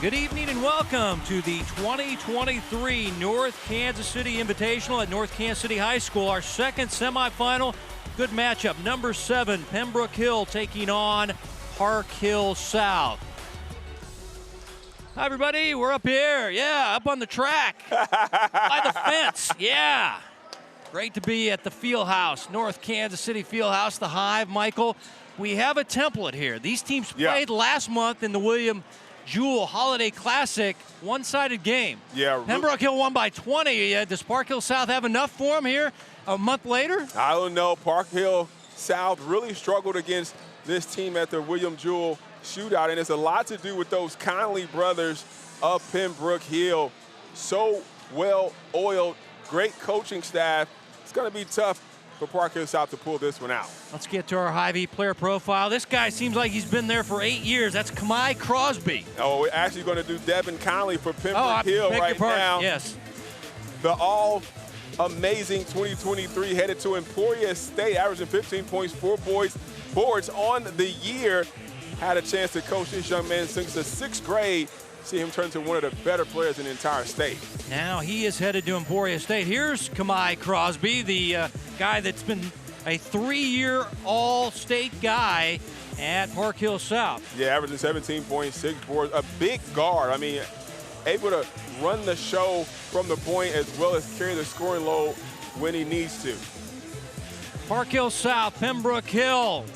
Good evening and welcome to the 2023 North Kansas City Invitational at North Kansas City High School. Our second semifinal. Good matchup. Number 7, Pembroke Hill taking on Park Hill South. Hi, everybody. We're up here. Yeah, up on the track. By the fence. Yeah. Great to be at the Field House, North Kansas City Field House, the Hive. Michael, we have a template here. These teams played last month in the William Jewell Holiday Classic, one-sided game. Yeah. Pembroke Hill won by 20. Does Park Hill South have enough for them here a month later? I don't know. Park Hill South really struggled against this team at the William Jewell shootout, and it's a lot to do with those Conley brothers of Pembroke Hill. So well-oiled, great coaching staff. It's going to be tough for Park Hill South to pull this one out. Let's get to our Hy-Vee player profile. This guy seems like he's been there for 8 years. That's Kamai Crosby. Oh, we're actually going to do Devin Conley for Pembroke Hill right now. Yes. The all-amazing 2023 headed to Emporia State, averaging 15 points, 4 boards on the year. Had a chance to coach this young man since the 6th grade. See him turn to one of the better players in the entire state. Now he is headed to Emporia State. Here's Kamai Crosby, the guy that's been a 3-year all-state guy at Park Hill South. Yeah, averaging 17.6 boards, a big guard. I mean, able to run the show from the point as well as carry the scoring load when he needs to. Park Hill South, Pembroke Hill.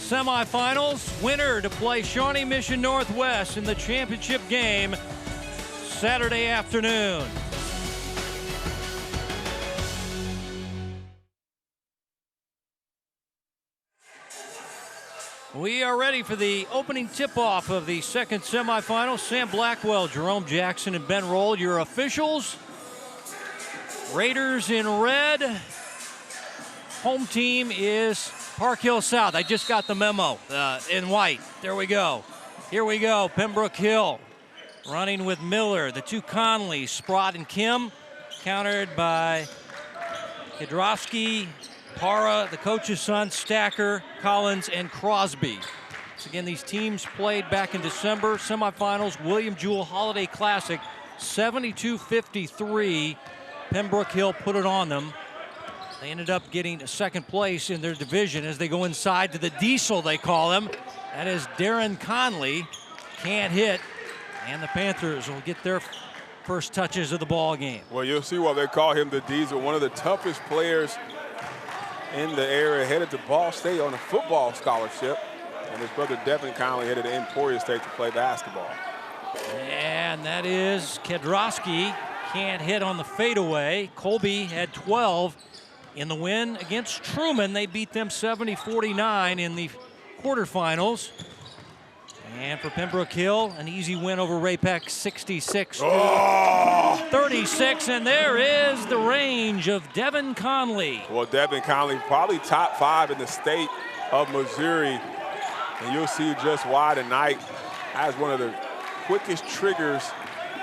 Semifinals, winner to play Shawnee Mission Northwest in the championship game Saturday afternoon. We are ready for the opening tip-off of the second semifinal. Sam Blackwell, Jerome Jackson, and Ben Roll, your officials. Raiders in red. Home team is Park Hill South. I just got the memo in white. There we go. Here we go. Pembroke Hill running with Miller. The two Conleys, Sprott and Kim, countered by Kedrowski, Para, the coach's son, Stacker, Collins, and Crosby. So again, these teams played back in December. Semifinals, William Jewell Holiday Classic, 72-53. Pembroke Hill put it on them. They ended up getting second place in their division as they go inside to the diesel, they call him. That is Darren Conley. Can't hit. And the Panthers will get their first touches of the ball game. Well, you'll see why they call him the Diesel, one of the toughest players in the area, headed to Ball State on a football scholarship. And his brother Devin Conley headed to Emporia State to play basketball. And that is Kedrowski. Can't hit on the fadeaway. Colby had 12. In the win against Truman, they beat them 70-49 in the quarterfinals. And for Pembroke Hill, an easy win over Ray-Pec, 66-36. And there is the range of Devin Conley. Well, Devin Conley, probably top 5 in the state of Missouri. And you'll see just why tonight. As one of the quickest triggers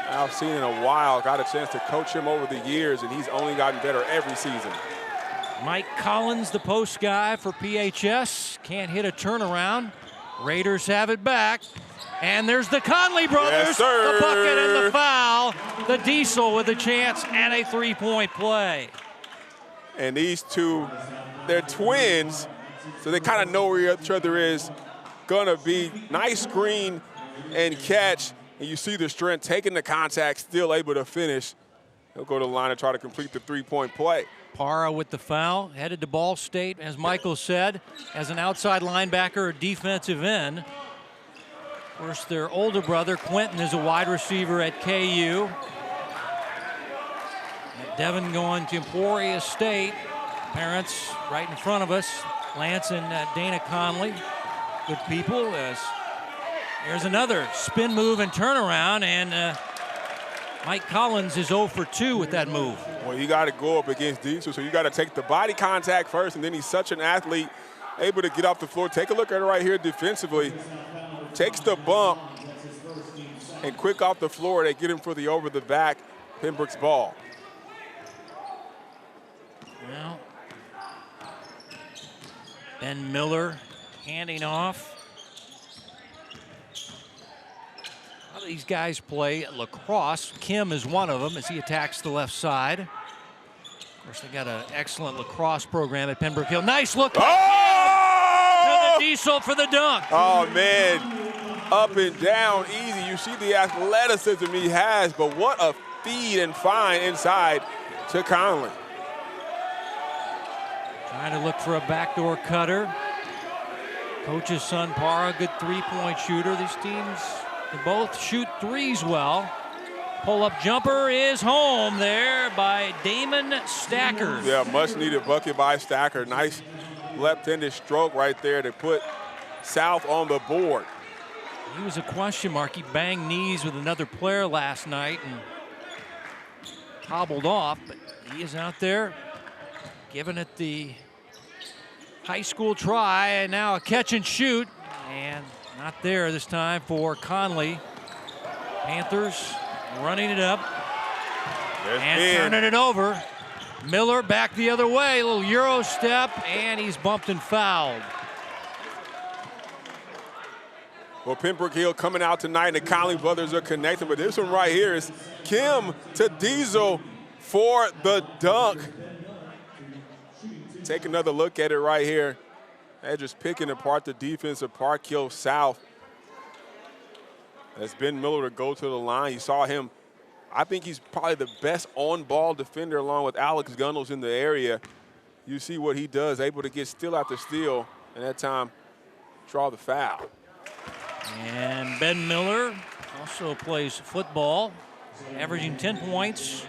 I've seen in a while. Got a chance to coach him over the years, and he's only gotten better every season. Mike Collins, the post guy for PHS, can't hit a turnaround. Raiders have it back. And there's the Conley brothers, yes, sir. The bucket and the foul. The Diesel with a chance and a 3-point play. And these two, they're twins, so they kind of know where each other is gonna be. Nice screen and catch. And you see the strength, taking the contact, still able to finish. He'll go to the line and try to complete the 3-point play. Para with the foul, headed to Ball State, as Michael said, as an outside linebacker or defensive end. Of course, their older brother, Quentin, is a wide receiver at KU. And Devin going to Emporia State. Parents right in front of us, Lance and Dana Conley. Good people. There's another spin move and turnaround, and Mike Collins is 0 for 2 with that move. Well, you got to go up against Diesel, so you got to take the body contact first, and then he's such an athlete, able to get off the floor. Take a look at it right here defensively. Takes the bump, and quick off the floor, they get him for the over-the-back Pembroke's ball. Well, Ben Miller handing off. lot of these guys play lacrosse. Kim is one of them as he attacks the left side. Of course, they got an excellent lacrosse program at Pembroke Hill. Nice look. Oh! To the Diesel for the dunk. Oh, man. Up and down, easy. You see the athleticism he has, but what a feed and find inside to Conley. Trying to look for a backdoor cutter. Coach's son, Para, good three-point shooter. These teams, they both shoot threes well. Pull-up jumper is home there by Damon Stacker. Yeah, much-needed bucket by Stacker. Nice left-handed stroke right there to put South on the board. He was a question mark. He banged knees with another player last night and hobbled off, but he is out there giving it the high school try, and now a catch and shoot, and not there this time for Conley. Panthers running it up and turning it over. Miller back the other way, a little Euro step, and he's bumped and fouled. Well, Pembroke Hill coming out tonight, and the Conley brothers are connecting, but this one right here is Kim to Diesel for the dunk. Take another look at it right here. They're just picking apart the defense of Park Hill South. As Ben Miller to go to the line. You saw him. I think he's probably the best on-ball defender along with Alex Gunnels in the area. You see what he does, able to get steal after steal, and that time draw the foul. And Ben Miller also plays football, averaging 10 points,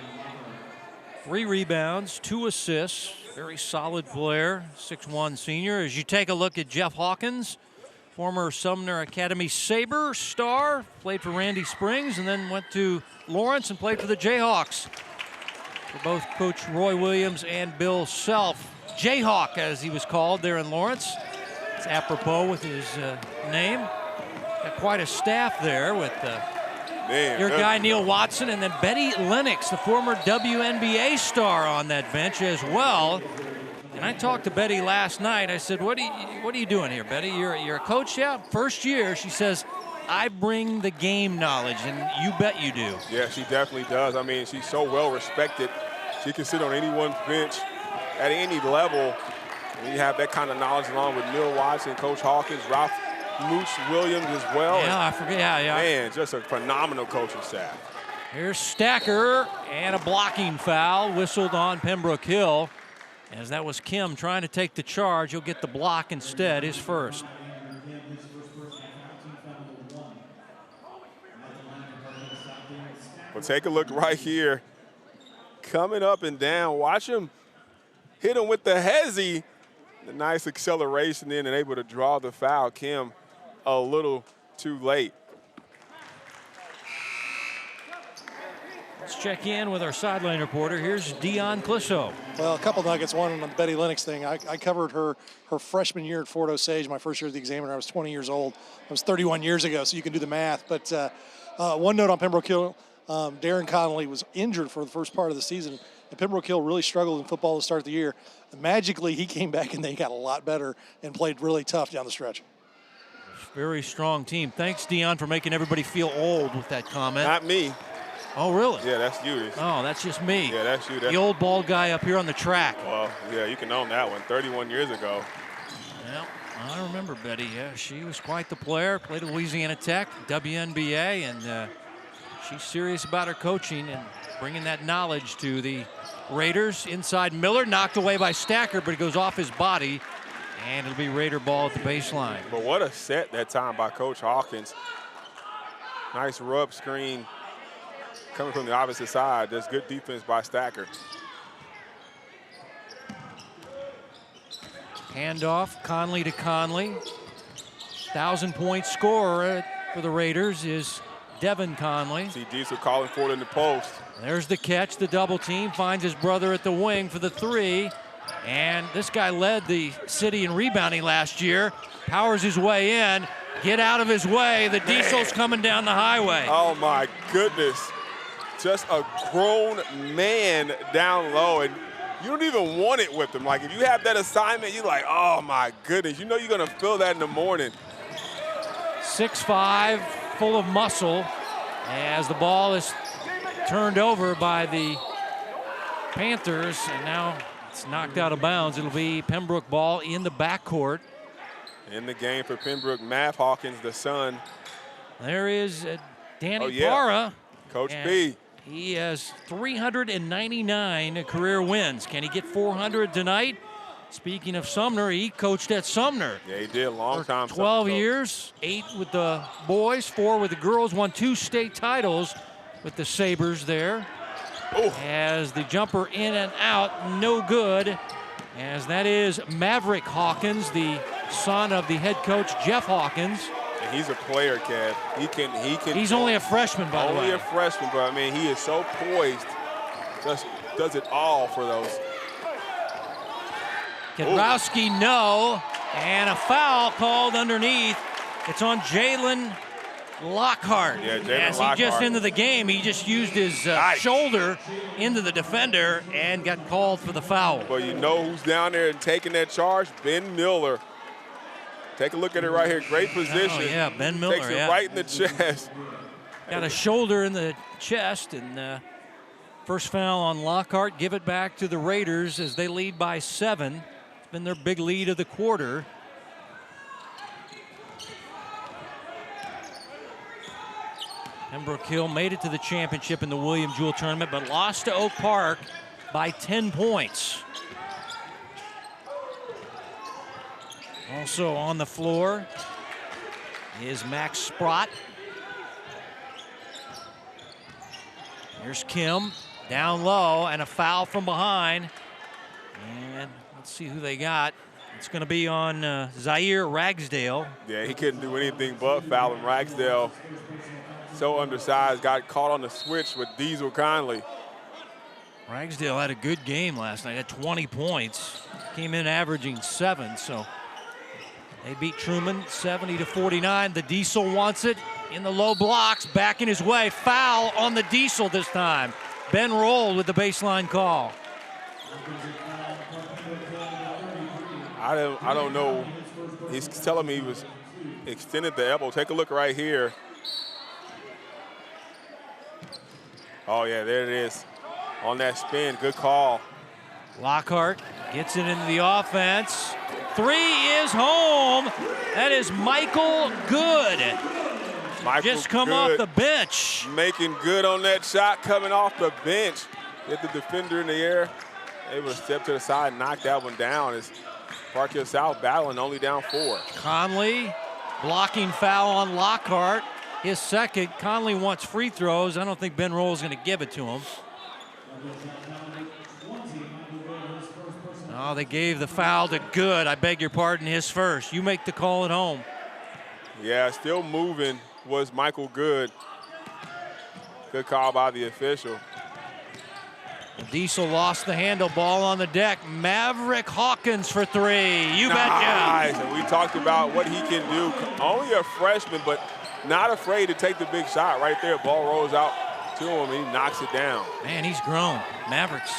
3 rebounds, 2 assists. Very solid player, 6'1" senior. As you take a look at Jeff Hawkins, former Sumner Academy Sabre star, played for Randy Springs and then went to Lawrence and played for the Jayhawks. For both Coach Roy Williams and Bill Self. Jayhawk, as he was called there in Lawrence. It's apropos with his name. Got quite a staff there with your guy Neil Watson, and then Betty Lennox, the former WNBA star, on that bench as well. And I talked to Betty last night. I said, "What are you doing here, Betty? You're a coach, yeah? First year." She says, "I bring the game knowledge," and you bet you do. Yeah, she definitely does. I mean, she's so well respected. She can sit on anyone's bench at any level. And you have that kind of knowledge along with Neil Watson, Coach Hawkins, Ralph Moose Williams as well. Yeah, I forget. Yeah. Man, just a phenomenal coaching staff. Here's Stacker, and a blocking foul whistled on Pembroke Hill. As that was Kim trying to take the charge. He'll get the block instead, his first. Well, take a look right here. Coming up and down. Watch him hit him with the hezzy. The nice acceleration in and able to draw the foul. Kim a little too late. Let's check in with our sideline reporter. Here's Dion Clisso. Well, a couple nuggets. One on the Betty Lennox thing. I covered her freshman year at Fort Osage, my first year as the Examiner. I was 20 years old. That was 31 years ago, so you can do the math. But one note on Pembroke Hill, Darren Connolly was injured for the first part of the season. And Pembroke Hill really struggled in football to start the year. Magically, he came back and they got a lot better and played really tough down the stretch. Very strong team. Thanks, Dion, for making everybody feel old with that comment. Not me. Oh, really? Yeah, that's you. Oh, that's just me. Yeah, that's you. The old bald guy up here on the track. Well, yeah, you can own that one. 31 years ago. Well, I remember Betty. Yeah, she was quite the player. Played at Louisiana Tech, WNBA, and she's serious about her coaching and bringing that knowledge to the Raiders. Inside Miller, knocked away by Stacker, but it goes off his body, and it'll be Raider ball at the baseline. But what a set that time by Coach Hawkins. Nice rub screen coming from the opposite side. There's good defense by Stacker. Handoff, Conley to Conley. 1,000-point scorer for the Raiders is Devin Conley. See Diesel calling for it in the post. There's the catch, the double team, finds his brother at the wing for the three. And this guy led the city in rebounding last year. Powers his way in. Get out of his way. The Diesel's coming down the highway. Oh, my goodness. Just a grown man down low. And you don't even want it with him. Like, if you have that assignment, you're like, oh, my goodness. You know you're going to feel that in the morning. 6'5", full of muscle. as the ball is turned over by the Panthers, and now it's knocked out of bounds. It'll be Pembroke ball in the backcourt. In the game for Pembroke, Mav Hawkins, the son. There is Danny Oh, yeah. Parra. Coach And B. he has 399 career wins. Can he get 400 tonight? Speaking of Sumner, he coached at Sumner. Yeah, he did. Long time. 12 coach. years, 8 with the boys, 4 with the girls, won 2 state titles with the Sabres there. Ooh. As the jumper in and out, no good. As that is Maverick Hawkins, the son of the head coach, Jeff Hawkins. And he's a player, Kev. He can. He's only a freshman, by the way. Only a freshman, but I mean, he is so poised. Just does it all for those. Kedrowski, no. And a foul called underneath. It's on Jalen Lockhart. Yeah, Jalen As Lockhart. he just into the game, he just used his shoulder into the defender and got called for the foul. But you know who's down there and taking that charge? Ben Miller. Take a look at it right here. Great position. Oh, yeah, Ben Miller, Takes it right in the chest. Got a shoulder in the chest, and first foul on Lockhart. Give it back to the Raiders as they lead by 7. It's been their big lead of the quarter. Pembroke Hill made it to the championship in the William Jewell tournament, but lost to Oak Park by 10 points. Also on the floor is Max Sprott. Here's Kim, down low, and a foul from behind. And let's see who they got. It's going to be on Zaire Ragsdale. Yeah, he couldn't do anything but foul him. Ragsdale, so undersized, got caught on the switch with Diesel Conley. Ragsdale had a good game last night, had 20 points. Came in averaging 7, so they beat Truman 70-49. The Diesel wants it in the low blocks, back in his way. Foul on the Diesel this time. Ben Roll with the baseline call. I don't know. He's telling me he was extended the elbow. Take a look right here. Oh, yeah, there it is. On that spin, good call. Lockhart gets it into the offense. 3 is home. That is Michael Good. Just come off the bench. Making good on that shot coming off the bench. Get the defender in the air. Able to step to the side and knock that one down. As Park Hill South battling, only down 4. Conley blocking foul on Lockhart. His second. Conley wants free throws. I don't think Ben Roll is going to give it to him. Oh, they gave the foul to Good. I beg your pardon, his first. You make the call at home. Yeah, still moving was Michael Good. Good call by the official. Diesel lost the handle, ball on the deck. Maverick Hawkins for 3. You betcha. Nice. And we talked about what he can do. Only a freshman, but not afraid to take the big shot right there. Ball rolls out to him, and he knocks it down. Man, he's grown. Maverick's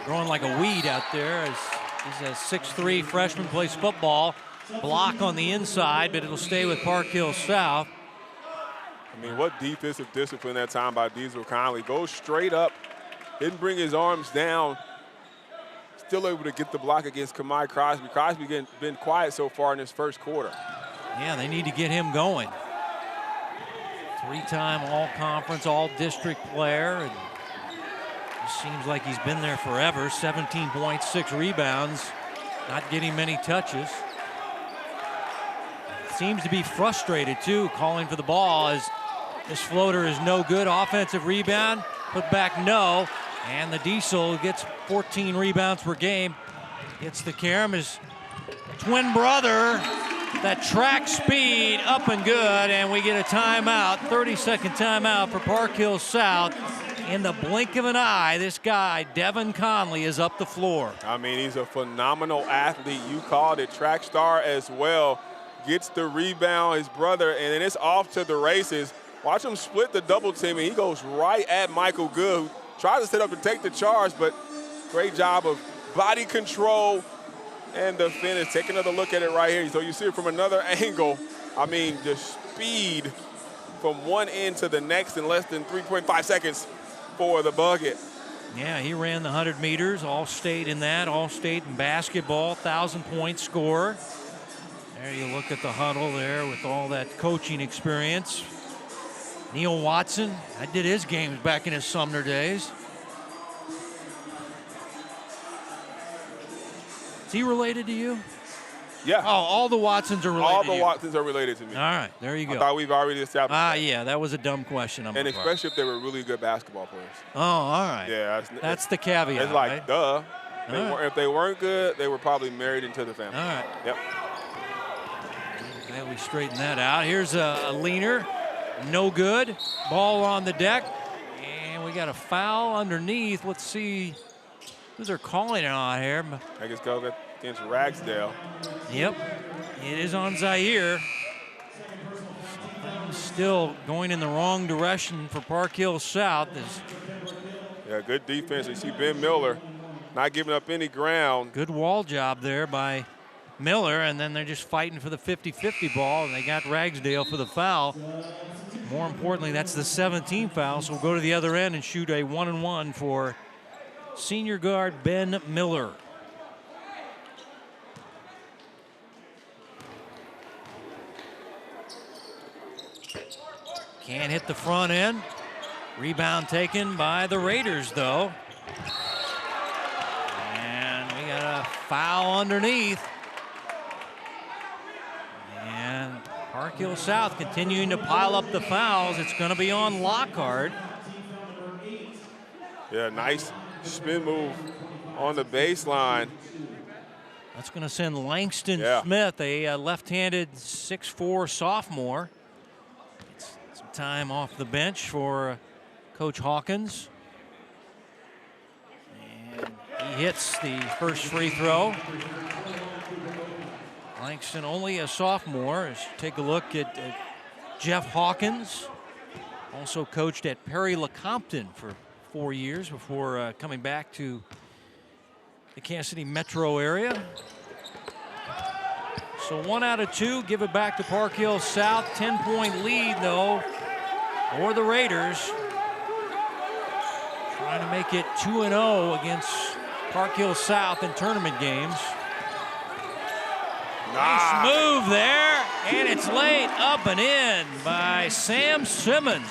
growing like a weed out there. He's a 6'3" freshman, plays football. Block on the inside, but it'll stay with Park Hill South. I mean, what defensive discipline that time by Diesel Conley. Goes straight up, didn't bring his arms down. Still able to get the block against Kamai Crosby. Crosby been quiet so far in this first quarter. Yeah, they need to get him going. 3-time all-conference, all-district player. And it seems like he's been there forever. 17 points, 6 rebounds. Not getting many touches. Seems to be frustrated, too, calling for the ball as this floater is no good. Offensive rebound, put back no. And the Diesel gets 14 rebounds per game. Gets the carom, his twin brother. That track speed up and good, and we get a timeout, 30-second timeout for Park Hill South. In the blink of an eye, this guy, Devin Conley, is up the floor. I mean, he's a phenomenal athlete. You called it, track star as well. Gets the rebound, his brother, and then it's off to the races. Watch him split the double team, and he goes right at Michael Good, who tries to set up and take the charge, but great job of body control and the finish. Take another look at it right here. So you see it from another angle. I mean, the speed from one end to the next in less than 3.5 seconds for the bucket. Yeah, he ran the 100 meters, all-state in that, all-state in basketball, 1,000-point scorer. There you look at the huddle there with all that coaching experience. Neil Watson, I did his games back in his Sumner days. Is he related to you? Yeah. Oh, all the Watsons are related All to the you. Watsons are related to me. All right, there you go. I thought we've already established that. Yeah, that was a dumb question. And especially if they were really good basketball players. Oh, all right. Yeah. That's the caveat, It's like, right? duh. Right. If they weren't good, they were probably married into the family. All right. Yep. Okay, we straighten that out. Here's a leaner. No good. Ball on the deck. And we got a foul underneath. Let's see who they're calling it on here. I guess go against Ragsdale. Yep. It is on Zaire. Still going in the wrong direction for Park Hill South. Yeah, good defense. You see Ben Miller not giving up any ground. Good wall job there by Miller, and then they're just fighting for the 50-50 ball, and they got Ragsdale for the foul. More importantly, that's the 17th foul, so we'll go to the other end and shoot a 1-and-1 for senior guard Ben Miller. Can't hit the front end. Rebound taken by the Raiders, though. And we got a foul underneath. And Park Hill South continuing to pile up the fouls. It's going to be on Lockhart. Yeah, nice spin move on the baseline. That's going to send Langston Smith, a left-handed 6'4" sophomore. Some time off the bench for Coach Hawkins. And he hits the first free throw. Langston only a sophomore. As you take a look at Jeff Hawkins, also coached at Perry Lecompton for 4 years before coming back to the Kansas City metro area. So 1 out of 2, give it back to Park Hill South. 10-point lead, though, for the Raiders. Trying to make it 2-0 against Park Hill South in tournament games. Nice move there, and it's laid up and in by Sam Simmons.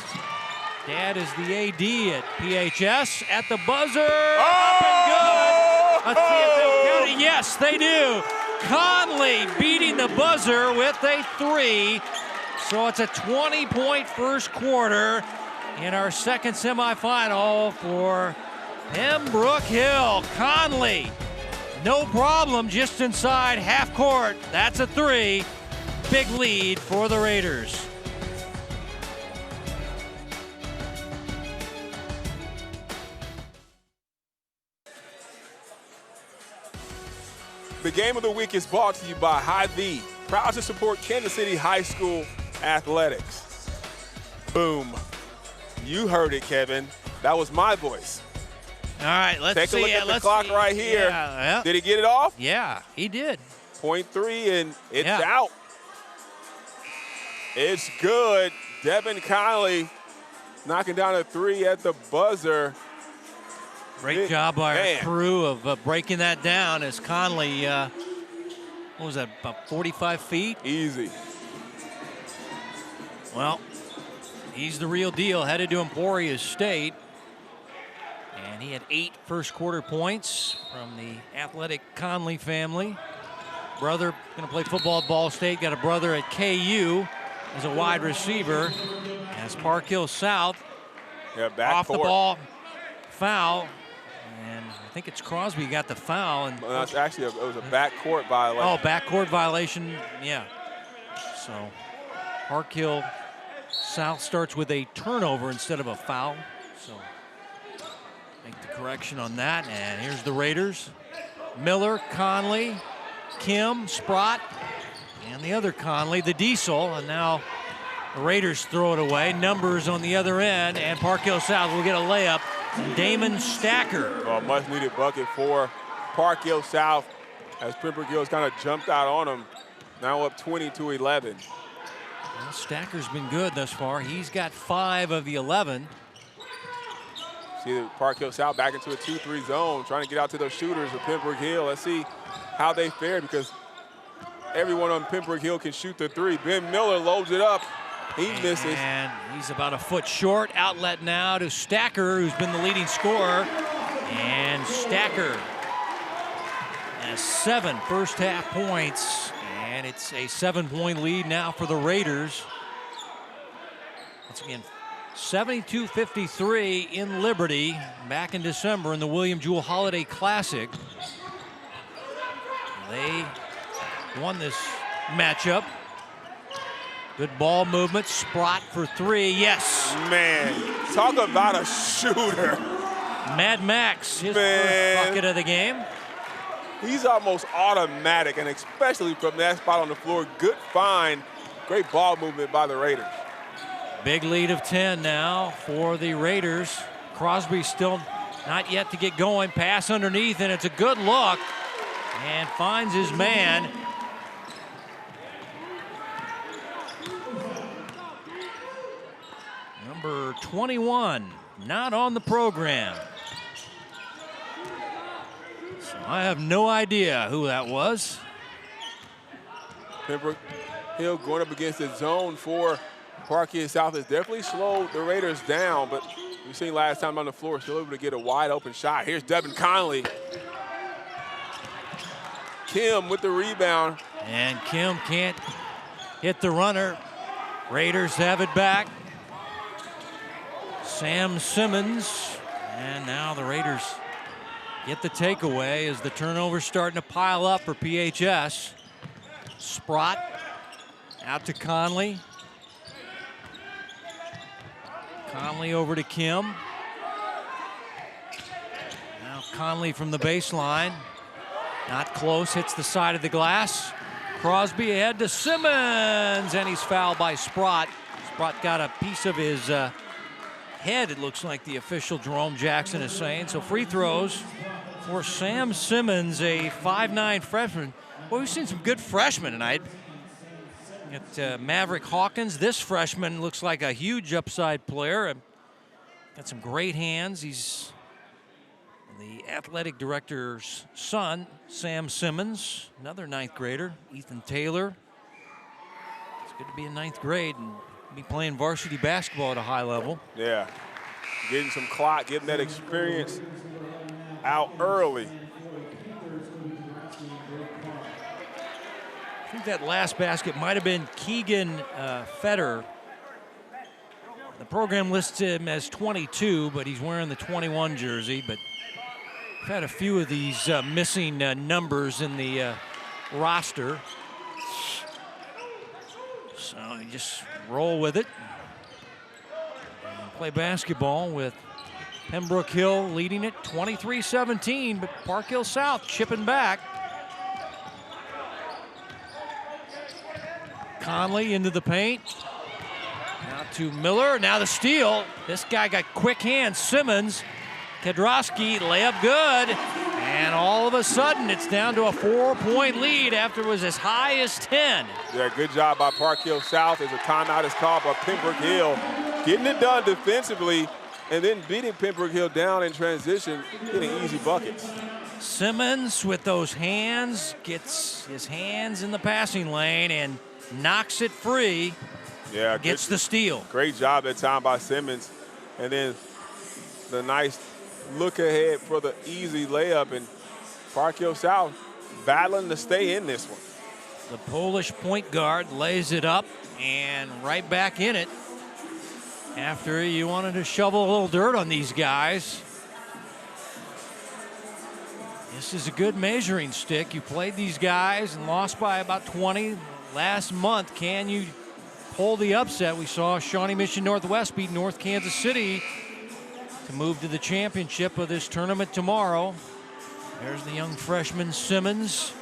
Dad is the AD at PHS. At the buzzer, up and good. Let's see if they'll count it. Yes, they do. Conley beating the buzzer with a 3. So it's a 20-point first quarter in our second semifinal for Pembroke Hill. Conley, no problem, just inside half court. That's a 3. Big lead for the Raiders. The game of the week is brought to you by Hy-Vee, proud to support Kansas City High School athletics. Boom. You heard it, Kevin. That was my voice. All right, let's see. Take a look at the clock right here. Yeah. Did he get it off? Yeah, he did. .3, and it's out. It's good. Devin Conley knocking down a 3 at the buzzer. Great job by our crew of breaking that down as Conley, what was that, about 45 feet? Easy. Well, he's the real deal, headed to Emporia State. And he had 8 first quarter points from the athletic Conley family. Brother going to play football at Ball State, got a brother at KU as a wide receiver. As Park Hill South, off the ball, foul. And I think it's Crosby got the foul. And well, that's actually it was a backcourt violation. Oh, backcourt violation, yeah. So Park Hill South starts with a turnover instead of a foul. So make the correction on that. And here's the Raiders. Miller, Conley, Kim, Sprott, and the other Conley, the Diesel. And now the Raiders throw it away. Numbers on the other end, and Park Hill South will get a layup. Damon Stacker. A much-needed bucket for Park Hill South as Pembroke Hills kind of jumped out on them. Now up 20-11. Well, Stacker's been good thus far. He's got 5 of the 11. See the Park Hill South back into a 2-3 zone, trying to get out to those shooters of Pembroke Hill. Let's see how they fare, because everyone on Pembroke Hill can shoot the 3. Ben Miller loads it up. He misses. And he's about a foot short. Outlet now to Stacker, who's been the leading scorer. And Stacker has 7 first-half points. And it's a 7-point lead now for the Raiders. Once again, 72-53 in Liberty back in December in the William Jewell Holiday Classic. They won this matchup. Good ball movement. Sprott for 3. Yes. Man, talk about a shooter. Mad Max, his Man. first bucket of the game. He's almost automatic, and especially from that spot on the floor. Good find. Great ball movement by the Raiders. Big lead of 10 now for the Raiders. Crosby still not yet to get going. Pass underneath, and it's a good look. And finds his man. Number 21, not on the program. So I have no idea who that was. Pembroke Hill going up against the zone for Park Hill South has definitely slowed the Raiders down, but we've seen last time on the floor, still able to get a wide open shot. Here's Devin Conley. Kim with the rebound. And Kim can't hit the runner. Raiders have it back. Sam Simmons. And now the Raiders get the takeaway as the turnover's starting to pile up for PHS. Sprott out to Conley. Conley over to Kim. Now Conley from the baseline. Not close, hits the side of the glass. Crosby ahead to Simmons, and he's fouled by Sprott. Sprott got a piece of his head, it looks like the official Jerome Jackson is saying. So free throws for Sam Simmons, a 5'9" freshman. Well, we've seen some good freshmen tonight. Got Maverick Hawkins. This freshman looks like a huge upside player. Got some great hands. He's the athletic director's son, Sam Simmons, another 9th grader. Ethan Taylor. It's good to be in 9th grade and be playing varsity basketball at a high level. Yeah, getting some clock, getting that experience out early. I think that last basket might have been Keegan Fetter. The program lists him as 22, but he's wearing the 21 jersey. But we've had a few of these missing numbers in the roster. So you just roll with it and play basketball with Pembroke Hill leading it 23-17, but Park Hill South chipping back. Conley into the paint. Now to Miller. Now the steal. This guy got quick hands. Simmons. Kedrowski, layup good. And all of a sudden, it's down to a 4-point lead after it was as high as 10. Yeah, good job by Park Hill South as a timeout is called by Pembroke Hill. Getting it done defensively and then beating Pembroke Hill down in transition, getting easy buckets. Simmons with those hands, gets his hands in the passing lane and knocks it free. Yeah, gets the steal. Great job that time by Simmons. And then the nice look ahead for the easy layup, and Park Hill South battling to stay in this one. The Polish point guard lays it up and right back in it after you wanted to shovel a little dirt on these guys. This is a good measuring stick. You played these guys and lost by about 20 last month. Can you pull the upset? We saw Shawnee Mission Northwest beat North Kansas City to move to the championship of this tournament tomorrow. There's the young freshman Simmons.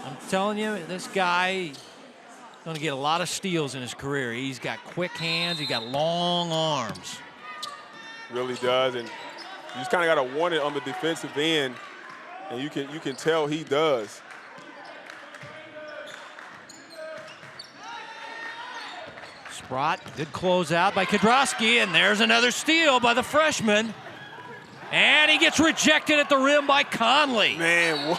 I'm telling you, this guy is going to get a lot of steals in his career. He's got quick hands. He's got long arms. Really does, and you just kind of got to want it on the defensive end, and you can tell he does. Sprott, good closeout by Kedrowski, and there's another steal by the freshman. And he gets rejected at the rim by Conley. Man,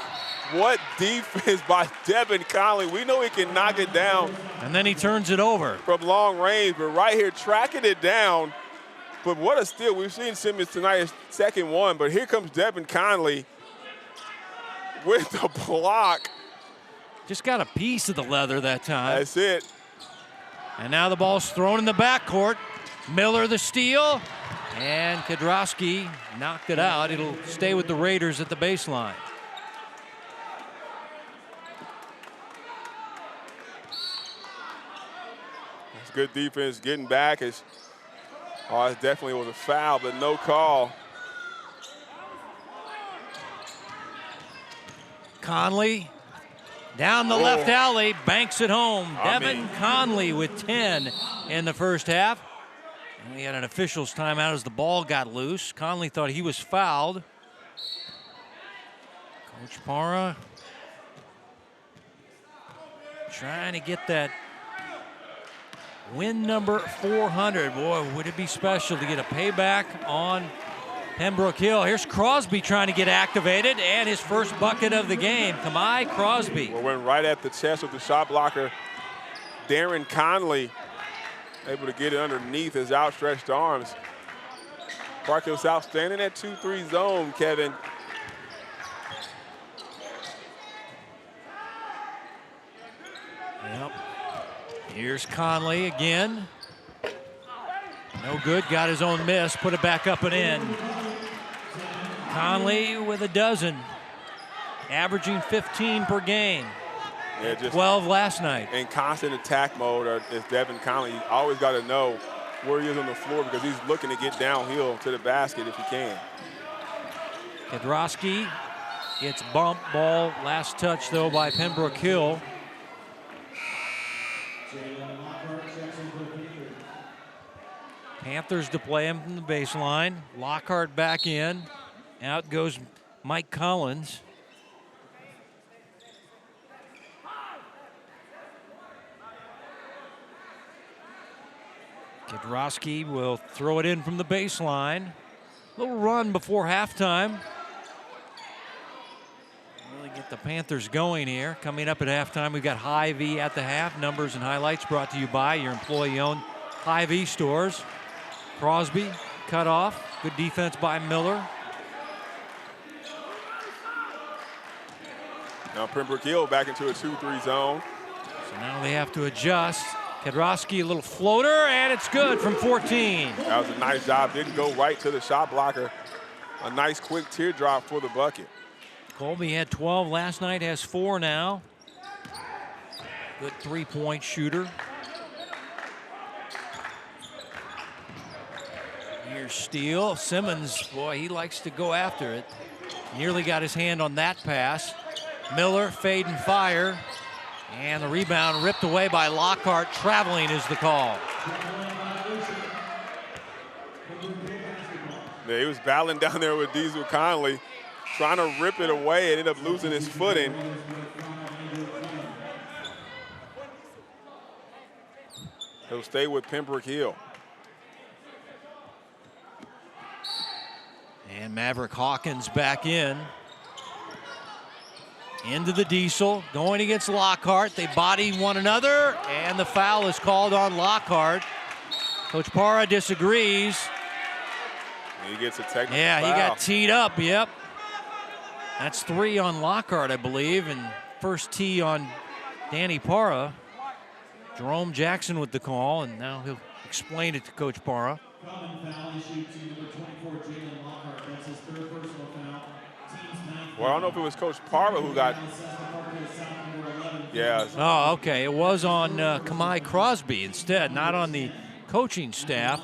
what defense by Devin Conley. We know he can knock it down. And then he turns it over. From long range, but right here tracking it down. But what a steal. We've seen Simmons tonight, his second one, but here comes Devin Conley with the block. Just got a piece of the leather that time. That's it. And now the ball's thrown in the backcourt. Miller the steal, and Kedrowski knocked it out. It'll stay with the Raiders at the baseline. It's good defense getting back. It definitely was a foul, but no call. Conley down the left alley, banks it home. Devin Conley with 10 in the first half. And we had an official's timeout as the ball got loose. Conley thought he was fouled. Coach Parra trying to get that win number 400. Boy, would it be special to get a payback on Pembroke Hill. Here's Crosby trying to get activated, and his first bucket of the game. Kamai Crosby. Well, went right at the chest with the shot blocker. Darren Conley able to get it underneath his outstretched arms. Park Hill South standing at 2-3 zone, Kevin. Yep. Here's Conley again. No good, got his own miss, put it back up and in. Conley with a dozen, averaging 15 per game. Yeah, just 12 last night. In constant attack mode is Devin Conley. You always got to know where he is on the floor because he's looking to get downhill to the basket if he can. Kedrowski gets bumped, ball last touch though by Pembroke Hill. Panthers to play him from the baseline. Lockhart back in. Out goes Mike Collins. Kedrowski will throw it in from the baseline. Little run before halftime. Really get the Panthers going here. Coming up at halftime, we've got Hy-Vee at the half. Numbers and highlights brought to you by your employee-owned Hy-Vee stores. Crosby cut off. Good defense by Miller. Now Pembroke Hill back into a 2-3 zone. So now they have to adjust. Kedrowski, a little floater, and it's good from 14. That was a nice job. Didn't go right to the shot blocker. A nice quick teardrop for the bucket. Colby had 12 last night, has 4 now. Good three-point shooter. Here's Steele. Simmons, boy, he likes to go after it. Nearly got his hand on that pass. Miller, fade and fire. And the rebound ripped away by Lockhart. Traveling is the call. Yeah, he was battling down there with Diesel Conley, trying to rip it away and ended up losing his footing. He'll stay with Pembroke Hill. And Maverick Hawkins back in. Into the Diesel, going against Lockhart. They body one another, and the foul is called on Lockhart. Coach Parra disagrees. He gets a technical foul. Yeah, he got teed up, yep. That's 3 on Lockhart, I believe, and first tee on Danny Parra. Jerome Jackson with the call, and now he'll explain it to Coach Parra. Well, I don't know if it was Coach Parra who got. Yeah. Oh, okay. It was on Kamai Crosby instead, not on the coaching staff.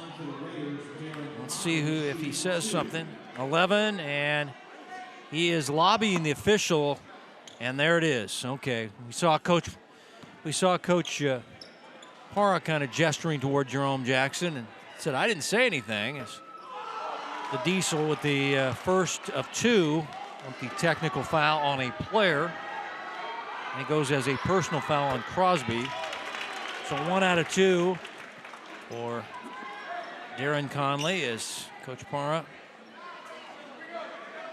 Let's see if he says something. 11, and he is lobbying the official, and there it is. Okay, we saw Coach Parra kind of gesturing toward Jerome Jackson and said, "I didn't say anything." It's the Diesel with the first of 2. The technical foul on a player. And it goes as a personal foul on Crosby. So 1 out of 2. for Darren Conley as Coach Parra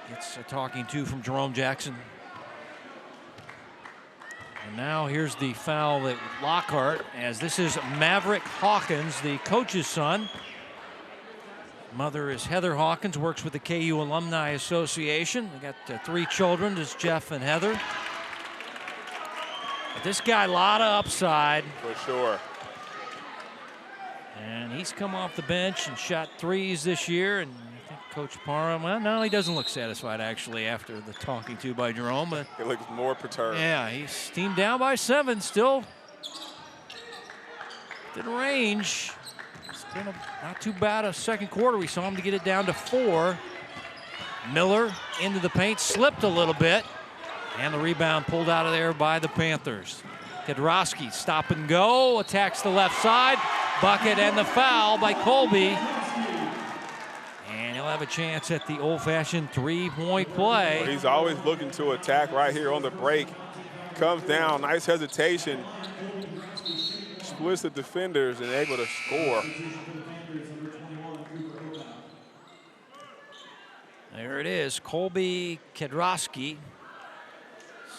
gets a talking to from Jerome Jackson. And now here's the foul at Lockhart, as this is Maverick Hawkins, the coach's son. Mother is Heather Hawkins, works with the KU Alumni Association. They got 3 children, just Jeff and Heather. But this guy, a lot of upside. For sure. And he's come off the bench and shot 3s this year. And I think Coach Parra, well, no, he doesn't look satisfied, actually, after the talking to by Jerome. But he looks more perturbed. yeah, he's team down by 7 still. Within range. It's been not too bad a second quarter. We saw him to get it down to 4. Miller into the paint, slipped a little bit. And the rebound pulled out of there by the Panthers. Kedrowski, stop and go, attacks the left side. Bucket and the foul by Colby. And he'll have a chance at the old-fashioned 3-point play. He's always looking to attack right here on the break. Comes down, nice hesitation. Splits the defenders and able to score. There it is, Colby Kedrowski.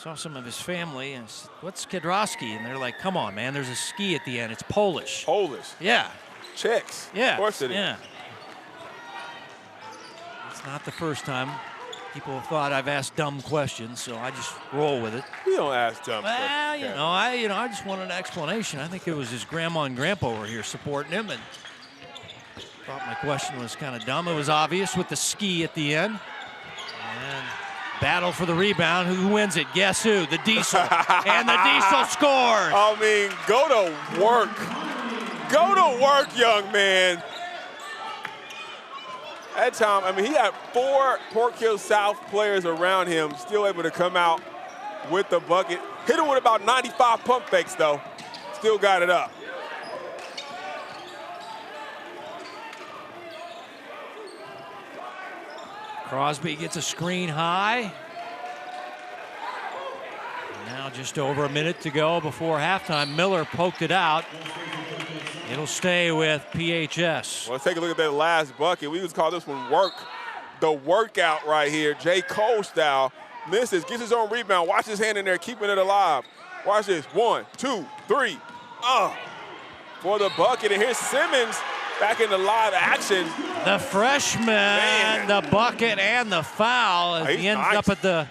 Saw some of his family and said, what's Kedrowski? And they're like, come on, man, there's a ski at the end. It's Polish. Polish. Yeah. Czechs. Yeah. Of course it is. Yeah. It's not the first time people have thought I've asked dumb questions, so I just roll with it. You don't ask dumb questions. Well, I just want an explanation. I think it was his grandma and grandpa were here supporting him, and thought my question was kind of dumb. It was obvious with the ski at the end. And battle for the rebound. Who wins it? Guess who? The Diesel. And the Diesel scores. I mean, go to work. Go to work, young man. That time, I mean, he had 4 Park Hill South players around him, still able to come out with the bucket. Hit him with about 95 pump fakes, though. Still got it up. Crosby gets a screen high. Now just over a minute to go before halftime. Miller poked it out. It'll stay with PHS. Well, let's take a look at that last bucket. We would call this one work. The workout right here. J. Cole style. Misses, gets his own rebound. Watch his hand in there, keeping it alive. Watch this. 1, 2, 3. For the bucket. And here's Simmons back into live action. The freshman, Man. the bucket, and the foul as he ends up at the